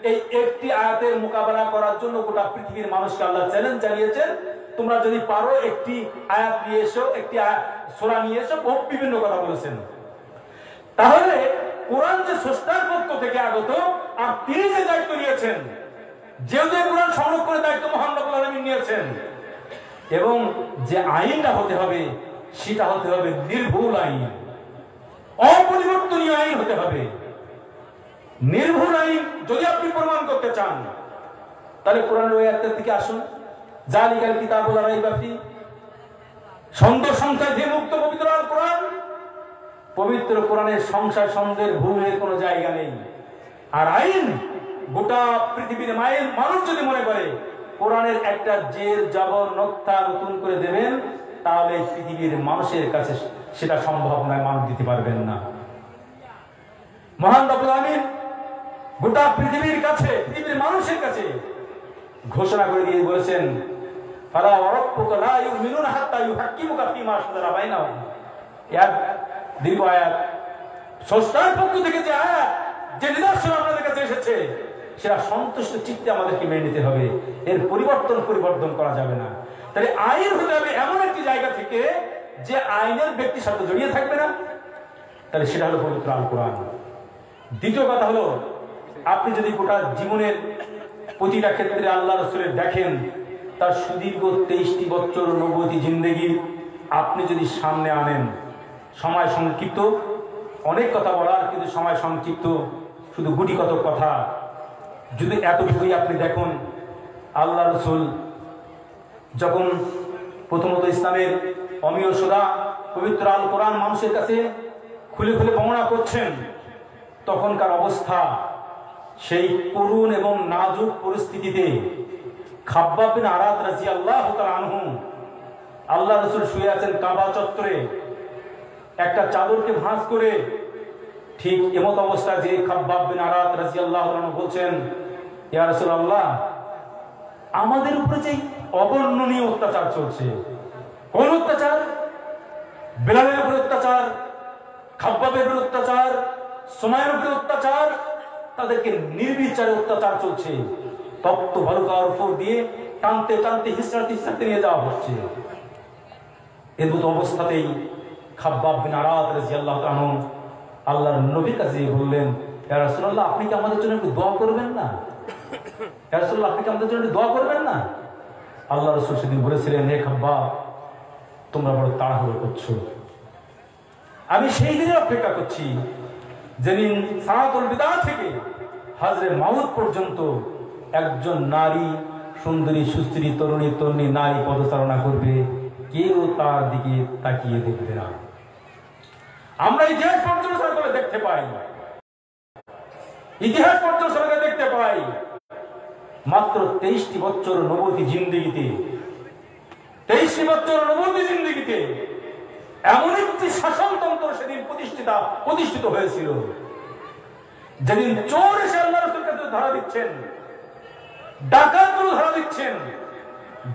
এই একটি আয়াতের মোকাবেলা করার জন্য গোটা পৃথিবীর মানুষকে আল্লাহ চ্যালেঞ্জ জানিয়েছেন, তোমরা যদি পারো একটি আয়াত নিয়ে এসো, একটি সূরা নিয়ে এসো। বহু বিভিন্ন কথা বলেছেন। তাহলে কোরআন যে স্রষ্টার পক্ষ থেকে আগত, আর তিনি যে দায়িত্ব নিয়েছেন, যেহেতু কোরআন সংরক্ষণের দায়িত্ব মহান রব্বুল আলামিন নিয়েছেন, এবং যে আইনটা হতে হবে সেটা হতে হবে নির্ভুল আইন, অপরিবর্তনীয় আইন হতে হবে। নির্ভুল আইন যদি আপনি প্রমাণ করতে চান, তাহলে কোরআনের ওই আয়াতের দিকে আসুন, জালিকাল কিতাবুল লা রাইবা ফি। সন্দেহ সংখ্যায় যে মুক্ত পবিত্র আল কোরআন। পবিত্র কোরআনের সংশয় সন্দেহের ভুলের কোনো জায়গা নেই। আর আইন গোটা পৃথিবীর মায়ের মানুষ যদি মনে করে কোরআনের একটা জের জবর নক্তা নতুন করে দেবেন, তাহলে পৃথিবীর মানুষের কাছে সেটা সম্ভব নয়, মান দিতে পারবেন না। মহান রব্বুল আলামিন গোটা পৃথিবীর কাছে, পৃথিবীর মানুষের কাছে ঘোষণা করে দিয়ে বলেছেন, ফালা ওয়ারাব্বুকা লা ইউমিনুনা হাত্তা ইউহাক্কিমুকা ফীমা শাজারা বাইনাহুম। এক দীর্ঘ আয়াত, স্রষ্টার পক্ষ থেকে যে আয়াত, যে নিদর্শন আপনাদের কাছে এসেছে, সেটা সন্তুষ্ট চিত্তে আমাদেরকে মেনে নিতে হবে। এর পরিবর্তন করা যাবে না। তাহলে আইন হতে হবে এমন একটি জায়গা থেকে যে আইনের ব্যক্তির সাথে জড়িয়ে থাকবে না, তাহলে সেটা হলো পবিত্র আল কোরআন। দ্বিতীয় কথা হলো, আপনি যদি গোটা জীবনের প্রতিটা ক্ষেত্রে আল্লাহ রাসূলের দেখেন, তার সুদীর্ঘ 23টি বছর নবুয়তি জিন্দেগি আপনি যদি সামনে আনেন, সময় সংক্ষিপ্ত, অনেক কথা বলার, কিন্তু সময় সংক্ষিপ্ত, শুধু গুটি কত কথা। যদি এতটুকুই আপনি দেখুন, আল্লাহ রাসূল যখন প্রথমত ইসলামের অমীয় সুরা পবিত্র আল কোরআন মানুষের কাছে খুলে খুলে বর্ণনা করছেন, তখনকার অবস্থা, সেই করুণ এবং নাজুক পরিস্থিতিতে খাব্বাব বিন আরাত রাদিয়াল্লাহু তাআলা আনহু, আল্লাহ রাসূল শুয়ে আছেন কাবা চত্বরে, একটা চাদরকে ভাঁজ করে। ঠিক এমত অবস্থা যে খাব্বাব বিন আরাত রাদিয়াল্লাহু তাআলা বলছেন, ইয়া রাসূলুল্লাহ, আমাদের উপরে যে অবর্ণনীয় অত্যাচার চলছে। কোন অত্যাচার? বিলালের উপর অত্যাচার, খাব্বাবের উপর অত্যাচার, সুমাইয়ের উপর অত্যাচার, তাদেরকে নির্বিচারে অত্যাচার চলছে। তপ্ত বালুকার উপর দিয়ে টানতে টানতে হিসড়াতে নিয়ে যাওয়া হচ্ছে। এর মতো অবস্থাতেই খাব্বাব বিন আরাত রাদিয়াল্লাহু তাআলা আল্লাহর নবীর কাছে বললেন, ইয়া রাসূলুল্লাহ, আপনি কি আমাদের জন্য একটু দোয়া করবেন না? ইয়া রাসূলুল্লাহ, আপনি কি আমাদের জন্য একটু দোয়া করবেন না? আল্লাহ রাসূল সেদিন বলেছিলেন, হে খাব্বাব, তোমরা বড় তাড়াহুড়ো করছো, আমি সেই দিনের অপেক্ষা করছি যেদিন সানাতুল বিদা থেকে হজরে মাউত পর্যন্ত একজন নারী সুন্দরী সুস্ত্রী তরুণী নারী পদচারণা করবে, কেউ তার দিকে তাকিয়ে দেখবে না। আমরা ইতিহাস পর্যালোচনা করে দেখতে পাই, ইতিহাস পর্যালোচনা করে দেখতে পাই মাত্র 23টি বছর নবতী জিন্দেগিতে 23টি বছর নবতী জিন্দেগিতে এমন একটি শাসনতন্ত্র সেদিন প্রতিষ্ঠিত হয়েছিল, যেদিন চোর এসে আল্লাহ রাসূলের কাছে ধরা দিচ্ছেন, ডাকাতগুলো ধরা দিচ্ছেন,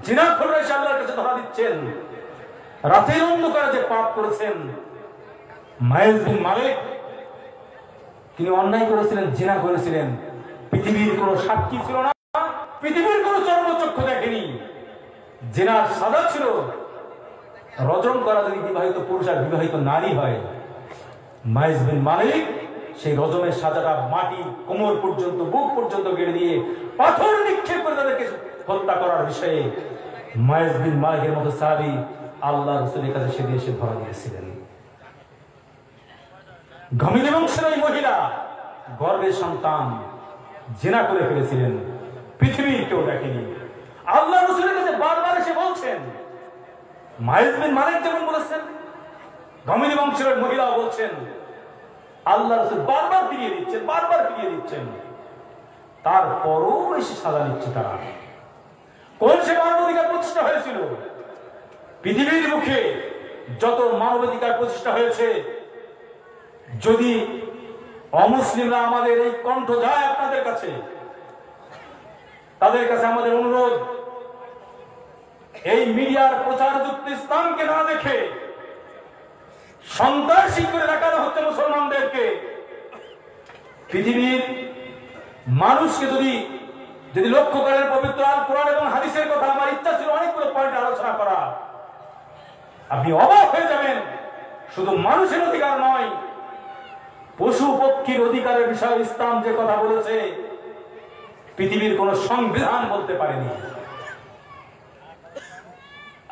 জিনাখোররা এসে আল্লাহর কাছে ধরা দিচ্ছেন, রাতের অন্ধকারে যে পাপ করেছেন মায়েজ বিন মালিক, তিনি অন্যায় করেছিলেন, জিনা করেছিলেন, পৃথিবীর কোন সাক্ষী ছিল না, পৃথিবীর কোন চর্মচক্ষু দেখেনি। জিনার সাজা ছিল রজম করা যদি বিবাহিত পুরুষ আর বিবাহিত নারী হয়। মায়েজ বিন মালিক সেই রজমের সাজাটা মাটি কোমর পর্যন্ত বুক পর্যন্ত গেড়ে দিয়ে পাথর নিক্ষেপ করে তাদেরকে হত্যা করার বিষয়ে মায়েজ বিন মালিকের মতো সাহাবী আল্লাহ রাসূলের কাছে সেদিন এসে ধরা দিয়েছিলেন। গামিনী বংশের এই মহিলা গর্ভের সন্তান জিনা করে ফেলেছিলেন, পৃথিবীর কেউ দেখেনি। আল্লাহ রাসূলের কাছে বারবার এসে বলছেন, মায়েজ বিন মালিক যেমন বলেছেন, গামিনী বংশের মহিলা বলছেন, আল্লাহ রাসূল বারবার ফিরিয়ে দিচ্ছেন, তারপরও এসে সাজা নিচ্ছে তারা। কোন সে মানবাধিকার প্রতিষ্ঠা হয়েছিল? পৃথিবীর মুখে যত মানবাধিকার প্রতিষ্ঠা হয়েছে, যদি অমুসলিমরা আমাদের এই কণ্ঠ যায় আপনাদের কাছে, তাদের কাছে আমাদের অনুরোধ, এই মিডিয়ার প্রচারযুক্ত ইসলামকে না দেখে সন্ত্রাসী করে দেখানো হচ্ছে মুসলমানদেরকে। পৃথিবীর মানুষকে যদি লক্ষ্য করেন, পবিত্র আল কোরআন এবং হাদিসের কথা, আমার ইচ্ছা ছিল অনেকগুলো পয়েন্ট আলোচনা করা, আপনি অবাক হয়ে যাবেন। শুধু মানুষের অধিকার নয়, পশু পক্ষীর অধিকারের বিষয়ে ইসলাম যে কথা বলেছে পৃথিবীর কোন সংবিধান বলতে পারেনি।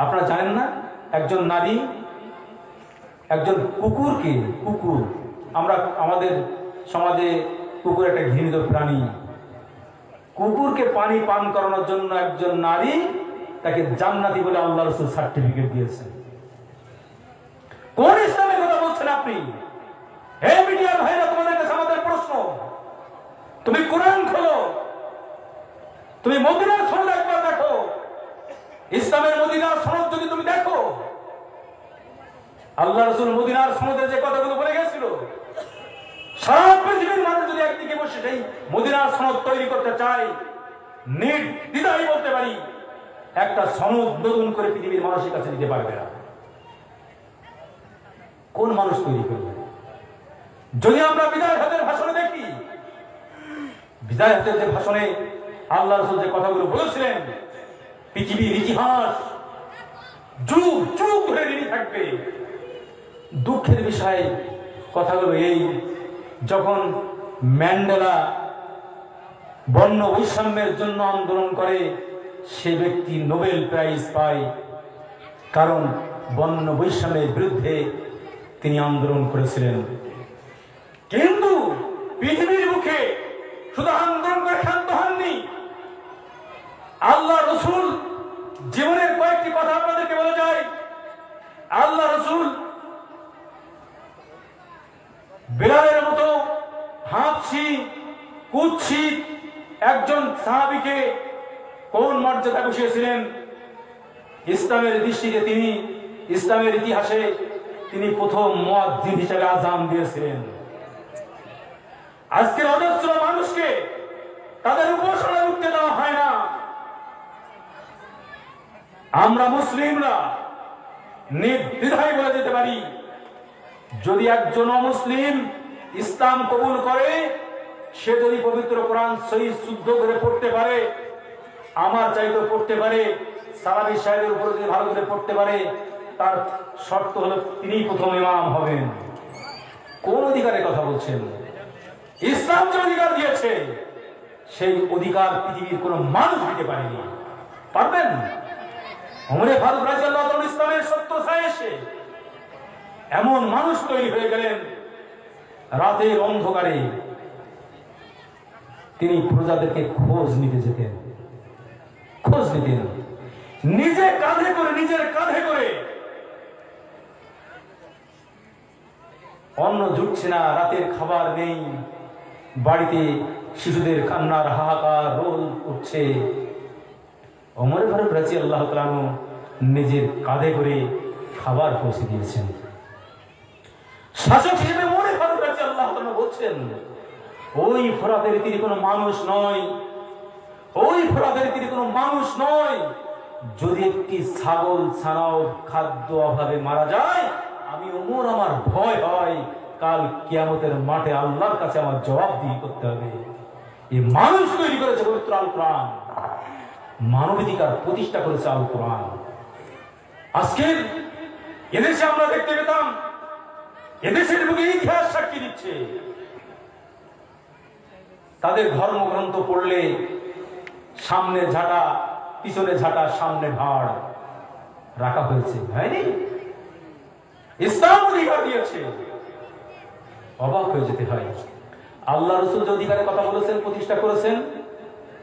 আপনারা জানেন না, একজন নারী একজন কুকুর, আমরা আমাদের সমাজে কুকুর একটা ঘৃণিত প্রাণী, কুকুরকে পানি পান করানোর জন্য একজন নারী তাকে জান্নাতি বলে আল্লাহ রাসূল সার্টিফিকেট দিয়েছেন। কোন ইসলামের কথা বলছেন আপনি? হে মিডিয়ার ভাইরা, তোমাদের কাছে আমাদের প্রশ্ন, তুমি কোরআন খোলো, তুমি মদিনার সনদ একবার দেখো, ইসলামের মদিনার সনদ যদি তুমি দেখো, আল্লাহ রাসূল মদিনার সনদে যে কথাগুলো বলে গেছিল, সারা পৃথিবীর মানুষ যদি একদিকে বসে সেই মদিনার সনদ তৈরি করতে চায়, নির্দ্বিধায় বলতে পারি একটা সনদ নতুন করে পৃথিবীর মানুষের কাছে দিতে পারবে না। কোন মানুষ তৈরি করবে? যদি আমরা বিদায় হাতের ভাষণে দেখি, বিদায় হাতের যে ভাষণে আল্লাহ রাসূল যে কথাগুলো বলেছিলেন, পৃথিবীর ইতিহাস যুগ যুগ ধরে ঋণী থাকবে। দুঃখের বিষয় কথাগুলো এই, যখন ম্যান্ডেলা বর্ণ বৈষম্যের জন্য আন্দোলন করে, সে ব্যক্তি নোবেল প্রাইজ পায়, কারণ বর্ণ বৈষম্যের বিরুদ্ধে তিনি আন্দোলন করেছিলেন। কিন্তু পৃথিবীর মুখে শুধু আন্দোলন করে ক্ষান্ত হননি, আল্লাহ রাসূল জীবনের কয়েকটি কথা আপনাদেরকে বলে যায়। আল্লাহ রাসূল বিলালের মতো হাঁপছি কুৎসিত একজন সাহাবীকে কোন মর্যাদা বসিয়েছিলেন? ইসলামের দৃষ্টিতে তিনি, ইসলামের ইতিহাসে তিনি প্রথম মুয়াজ্জিন হিসেবে আযান দিয়েছিলেন। আজকের অজস্র মানুষকে তাদের উপাসনায় উঠতে দেওয়া হয় না। আমরা মুসলিমরা নির্দ্বিধায় বলে যেতে পারি, যদি একজন অমুসলিম ইসলাম কবুল করে, সে যদি পবিত্র কোরআন সহিহ শুদ্ধ করে পড়তে পারে, আমার চাইতে পড়তে পারে, সালাফি সাহেবের উপরে যদি ভালো করে পড়তে পারে, তার শর্ত হলো তিনি প্রথম ইমাম হবেন। কোন অধিকারের কথা বলছেন? ইসলাম যে অধিকার দিয়েছে, সেই অধিকার পৃথিবীর কোন মানুষ দিতে পারেনি। পারবেন? ওমরে ফারুক রাদিয়াল্লাহু তাআলা ইসলামের সত্য ছায় এসে এমন মানুষ তৈরি হয়ে গেলেন, রাতের অন্ধকারে তিনি প্রজাদেরকে খোঁজ নিতে যেতেন, খোঁজ নিতেন নিজের কাঁধে করে। অন্ন জুটছে না, রাতের খাবার নেই, বাড়িতে শিশুদের কান্নার হাহাকার রোল উঠছে। ওমর ফারুক রাদিয়াল্লাহু তাআলা নিজের কাঁধে করে খাবার পৌঁছে দিয়েছেন। শাসক হিসেবে ওমর ফারুক রাদিয়াল্লাহু তাআলা বলছেন, ওই ফোরাতের তীরে কোনো মানুষ নয়, ওই ফোরাতের তীরে কোনো মানুষ নয়। যদি একটি ছাগল ছানাও খাদ্য অভাবে মারা যায়, আমি ওমর আমার ভয় হয় কাল কিয়ামতের মাঠে আল্লাহর কাছে আমার জবাবদিহি করতে হবে। এই মানুষ তৈরি করেছে পবিত্র আল কোরআন, মানবাধিকার প্রতিষ্ঠা করেছে আল কোরআন। আজকে এদেশে আমরা দেখতে পেতাম, এদেশের বুকে ইতিহাস সাক্ষী দিচ্ছে, তাদের ধর্মগ্রন্থ পড়লে সামনে ঝাঁটা, পিছনে ঝাঁটা, সামনে ভাড় রাখা হয়েছে, হয়নি? ইসলাম অধিকার দিয়েছে, অবাক হয়ে যেতে হয়। আল্লাহ রসুল যে অধিকারের কথা বলেছেন, প্রতিষ্ঠা করেছেন,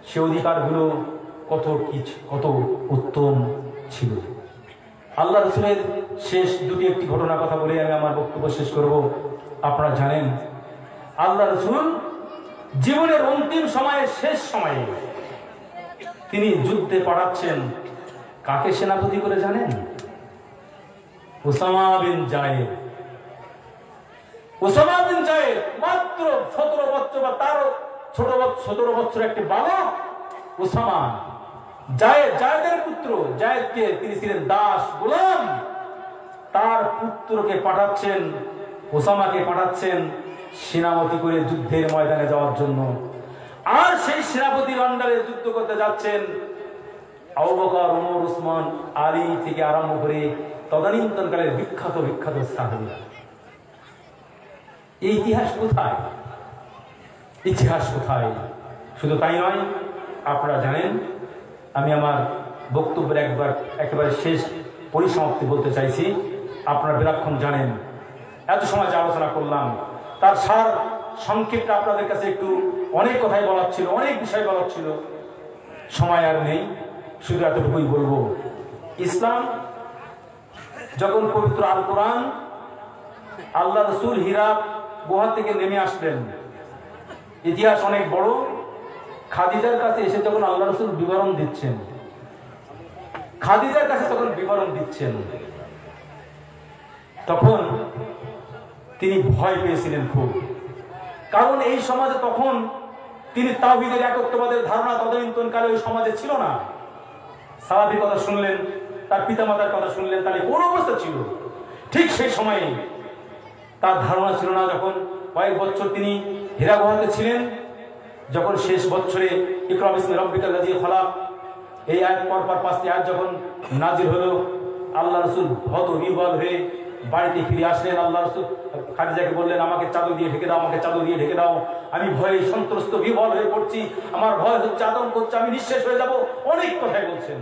সে অধিকারগুলো কত উত্তম ছিল। আল্লাহ রসুলের শেষ একটি ঘটনার কথা বলে আমি আমার বক্তব্য শেষ করব। আপনারা জানেন, আল্লাহ রসুল জীবনের অন্তিম সময়ে, শেষ সময়ে তিনি যুদ্ধে পাঠাচ্ছেন। কাকে সেনাপতি করে জানেন? উসামা বিন জায়েদ। উসামা বিন জায়েদ মাত্র 17 বছর বা তারও ছোট, 17 বছর একটি বালক উসামা। জায়েদের পুত্র, জায়েদকে তিনি ছিলেন দাস, গোলাম। তার পুত্রকে পাঠাচ্ছেন, ওসামাকে পাঠাচ্ছেন সেনাপতি করে যুদ্ধের ময়দানে যাওয়ার জন্য। আর সেই সেনাপতির আন্ডারে যুদ্ধ করতে যাচ্ছেন আবু বকর, ওমর, উসমান, আলী থেকে আরম্ভ করে তদানীন্তনকালের বিখ্যাত সাহাবীরা। এই ইতিহাস কোথায়? ইতিহাস কোথায়? শুধু তাই নয়, আপনারা জানেন, আমি আমার বক্তব্যের একেবারে শেষ পরিসমাপ্তি বলতে চাইছি। আপনারা বিরাক্ষণ জানেন, এত সময় যে আলোচনা করলাম তার সার সংক্ষেপটা আপনাদের কাছে একটু, অনেক কথাই বলার ছিল, অনেক বিষয় বলার ছিল, সময় আর নেই, শুধু এতটুকুই বলবো। ইসলাম যখন পবিত্র আল কোরআন, আল্লাহ রসুল হীরা গুহা থেকে নেমে আসলেন, ইতিহাস অনেক বড়। খাদিজার কাছে এসে যখন আল্লাহ রসুল বিবরণ দিচ্ছেন, খাদিজার কাছে তখন বিবরণ দিচ্ছেন, তখন তিনি ভয় পেয়েছিলেন খুব। কারণ এই সমাজে তখন তিনি তাওহীদের, একত্ববাদের ধারণা তদানীন্তনকালে ওই সমাজে ছিল না। সাহাবীর কথা শুনলেন, তার পিতামাতার কথা শুনলেন, তাহলে কোন অবস্থা ছিল? ঠিক সেই সময়ে তার ধারণা ছিল না। যখন কয়েক বছর তিনি হীরা গুহাতে ছিলেন, যখন শেষ বছরে ইকরা বিসমি রাব্বিকাল লাযী খালাক, এই আয়াত পর 5টি আয়াত যখন নাজিল হলো, আল্লাহ রাসূল হত বিহ্বল হয়ে বাড়িতে ফিরে আসলেন। আল্লাহ রাসূল খাদিজাকে বললেন, আমাকে চাদর দিয়ে ঢেকে দাও, আমাকে চাদর দিয়ে ঢেকে দাও, আমি ভয়ে সন্ত্রস্ত, বিহ্বল হয়ে পড়ছি, আমার ভয় হচ্ছে, আতঙ্ক হচ্ছে, আমি নিঃশেষ হয়ে যাব। অনেক কথাই বলছেন।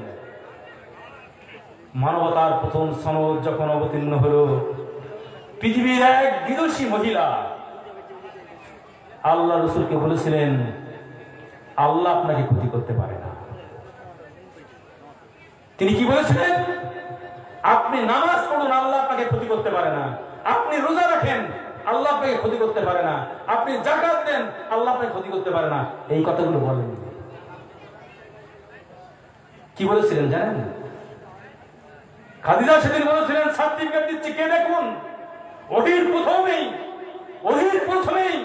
মানবতার প্রথম সনদ যখন অবতীর্ণ হলো, পৃথিবীর এক বিদুষী মহিলা আল্লাহ রসুলকে বলেছিলেন, আল্লাহ আপনাকে ক্ষতি করতে পারে না। তিনি কি বলেছিলেন? আপনি নামাজ পড়ুন, আল্লাহ আপনাকে ক্ষতি করতে পারে না। আপনি রোজা রাখেন, আল্লাহ আপনাকে ক্ষতি করতে পারে না। আপনি যাকাত দেন, আল্লাহ আপনাকে ক্ষতি করতে পারে না। এই কথাগুলো বলেন। কি বলেছিলেন জানেন? খাদিজা সেদিন বলেছিলেন, সার্টিফিকেট দিচ্ছি, কে দেখুন, ওহির প্রথমেই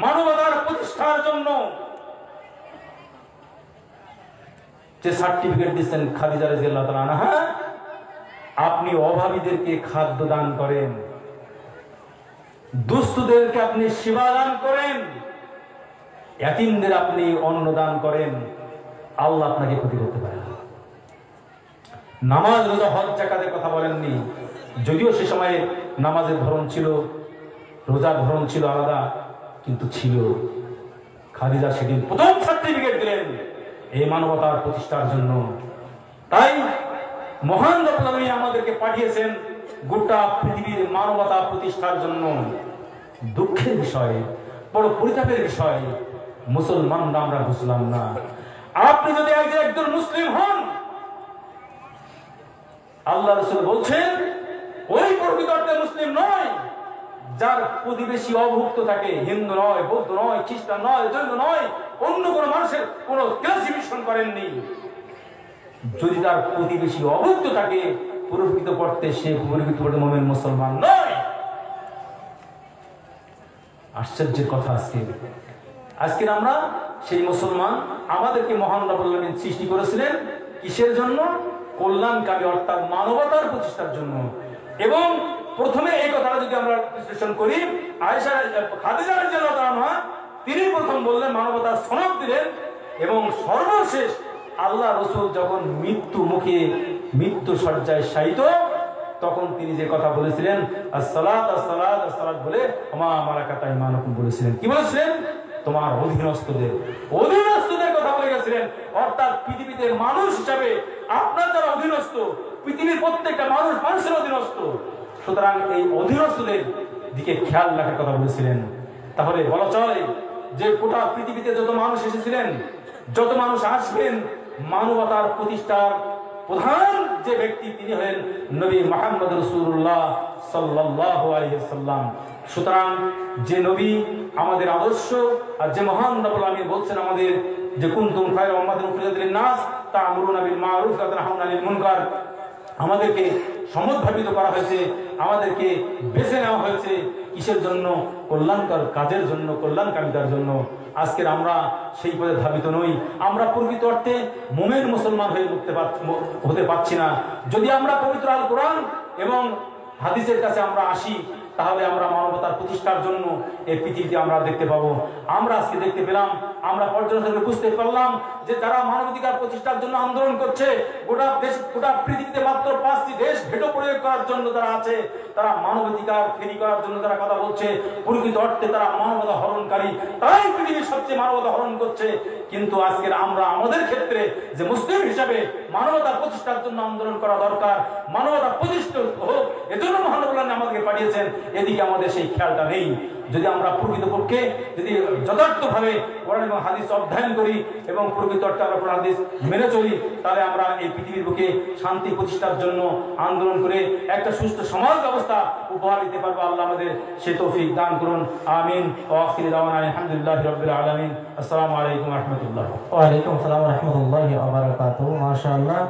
মানবতার প্রতিষ্ঠার জন্য যে সার্টিফিকেট দিচ্ছেন খাদিজা রাদিয়াল্লাহু তাআলা আনহা, আপনি অভাবীদেরকে খাদ্য দান করেন, দুস্থদেরকে আপনি সেবা দান করেন, ইয়াতীমদের আপনি অন্ন দান করেন, আল্লাহ আপনাকে ক্ষতি করতে পারে না। নামাজ, রোজা, হজ, যাকাতের কথা বলেননি, যদিও সে সময়ে নামাজের ধরন ছিল, রোজার ধরন ছিল আলাদা, কিন্তু ছিল। খাদিজা সেদিন প্রথম সার্টিফিকেট দিলেন এই মানবতার প্রতিষ্ঠার জন্য। তাই মহান রব্বুল আলামিন আমাদেরকে পাঠিয়েছেন গোটা পৃথিবীর মানবতা প্রতিষ্ঠার জন্য দুঃখের বিষয়, বড় পরিতাপের বিষয়, মুসলমানরা আমরা বুঝলাম না। আপনি যদি একজন মুসলিম হন, আল্লাহ রাসূল বলছেন ওই প্রকৃত অর্থে মুসলিম নয় যার প্রতিবেশী অভুক্ত থাকে, হিন্দু নয়, বৌদ্ধ নয়, খ্রিস্টান নয়, জৈন নয়, অন্য কোনো মানুষের কোনো ক্লাসিফিকেশন করেননি। যদি তার প্রতিবেশী অভুক্ত থাকে, প্রকৃত অর্থে সে প্রকৃত মুমিন মুসলমান নয়। আশ্চর্যের কথা, আজকে আমরা সেই মুসলমান। আমাদেরকে মহান রব্বুল আলামিন সৃষ্টি করেছিলেন কিসের জন্য? কল্যাণকামী, অর্থাৎ মানবতার প্রতিষ্ঠার জন্য। এবং প্রথমে এই কথাটা যদি আমরা বিশ্লেষণ করি, আয়েশা খাদিজা রাদিয়াল্লাহু আনহা তিনি প্রথম বললেন, মানবতার সনদ দিলেন। এবং সর্বশেষ আল্লাহ রাসূল যখন মৃত্যু শয্যায় শায়িত, তখন তিনি যে কথা বলেছিলেন, আসসালাত আসসালাত আসসালাত বলে ওমা মালাকাত আইমানুকুম বলেছিলেন। কি বলেছিলেন? তোমার অধীনস্থদের কথা বলে গেছিলেন। অর্থাৎ পৃথিবীতে মানুষ হিসাবে আপনার যারা অধীনস্থ, পৃথিবীর প্রত্যেকটা মানুষের অধীনস্থ, সুতরাং এই অধীনস্থদের দিকে খেয়াল রাখার কথা বলেছিলেন। তাহলে বলা চলে যে গোটা পৃথিবীতে যত মানুষ এসেছিলেন, যত মানুষ আসবেন, মানবতার প্রতিষ্ঠার প্রধান যে ব্যক্তি তিনি হলেন নবী মুহাম্মদ রাসূলুল্লাহ সাল্লাল্লাহু আলাইহি ওয়াসাল্লাম। সুতরাং যে নবী আমাদের আদর্শ, আর যে মহান রব্বুল আলামিন বলছেন আমাদের যে কুনতুম খায়রা উম্মাতিন উখরিজাত লিন-নাস তা'মুরুনা বিল মা'রুফ ওয়া তানহাউনা আনিল মুনকার, আমাদেরকে সমুদ্ভাবিত করা হয়েছে, আমাদেরকে বেছে নেওয়া হয়েছে কিসের জন্য? কল্যাণকর কাজের জন্য, কল্যাণকামিতার জন্য। আজকের আমরা সেই পথে ধাবিত নই। আমরা প্রকৃত অর্থে মুমিন মুসলমান হতে পারছি না। যদি আমরা পবিত্র আল কোরআন এবং হাদিসের কাছে আমরা আসি, তাহলে আমরা মানবতার প্রতিষ্ঠার জন্য এই পৃথিবীতে আমরা দেখতে পাবো। আমরা আজকে দেখতে পেলাম, আমরা পর্যবেক্ষণে বুঝতে পারলাম যে যারা মানবাধিকার প্রতিষ্ঠার জন্য আন্দোলন করছে, গোটা পৃথিবীতে মাত্র 5টি দেশ ভেটো প্রয়োগ করার জন্য যারা আছে, তারা মানবাধিকার ফেরি করার জন্য তারা কথা বলছে। প্রকৃত অর্থে তারা মানবতা হরণকারী, তারাই পৃথিবীর সবচেয়ে মানবতা হরণ করছে। কিন্তু আজকের আমরা আমাদের ক্ষেত্রে যে মুসলিম হিসাবে মানবতার প্রতিষ্ঠার জন্য আন্দোলন করা দরকার, মানবতা প্রতিষ্ঠিত হোক, এজন্য মহান রব্বুল আলামিন আমাদেরকে পাঠিয়েছেন, এদিকে আমাদের সেই খেয়ালটা নেই। যদি আমরা প্রকৃতপক্ষে যদি যথার্থভাবে কোরআন এবং হাদিস অধ্যয়ন করি এবং প্রকৃত অর্থে আমরা কোরআন হাদিস মেনে চলি, তাহলে আমরা এই পৃথিবীর বুকে শান্তি প্রতিষ্ঠার জন্য আন্দোলন করে একটা সুস্থ সমাজ ব্যবস্থা উপহার দিতে পারবো। আল্লাহ আমাদের সে তৌফিক দান করুন। আমিন। ওয়া আখিরু দাওয়ানা আলহামদুলিল্লাহি রাব্বিল আলামিন। আসসালামু আলাইকুম ওয়া রাহমাতুল্লাহ। ওয়া আলাইকুম আসসালাম ওয়া রাহমাতুল্লাহি ওয়া বারাকাতুহু। মাশাআল্লাহ।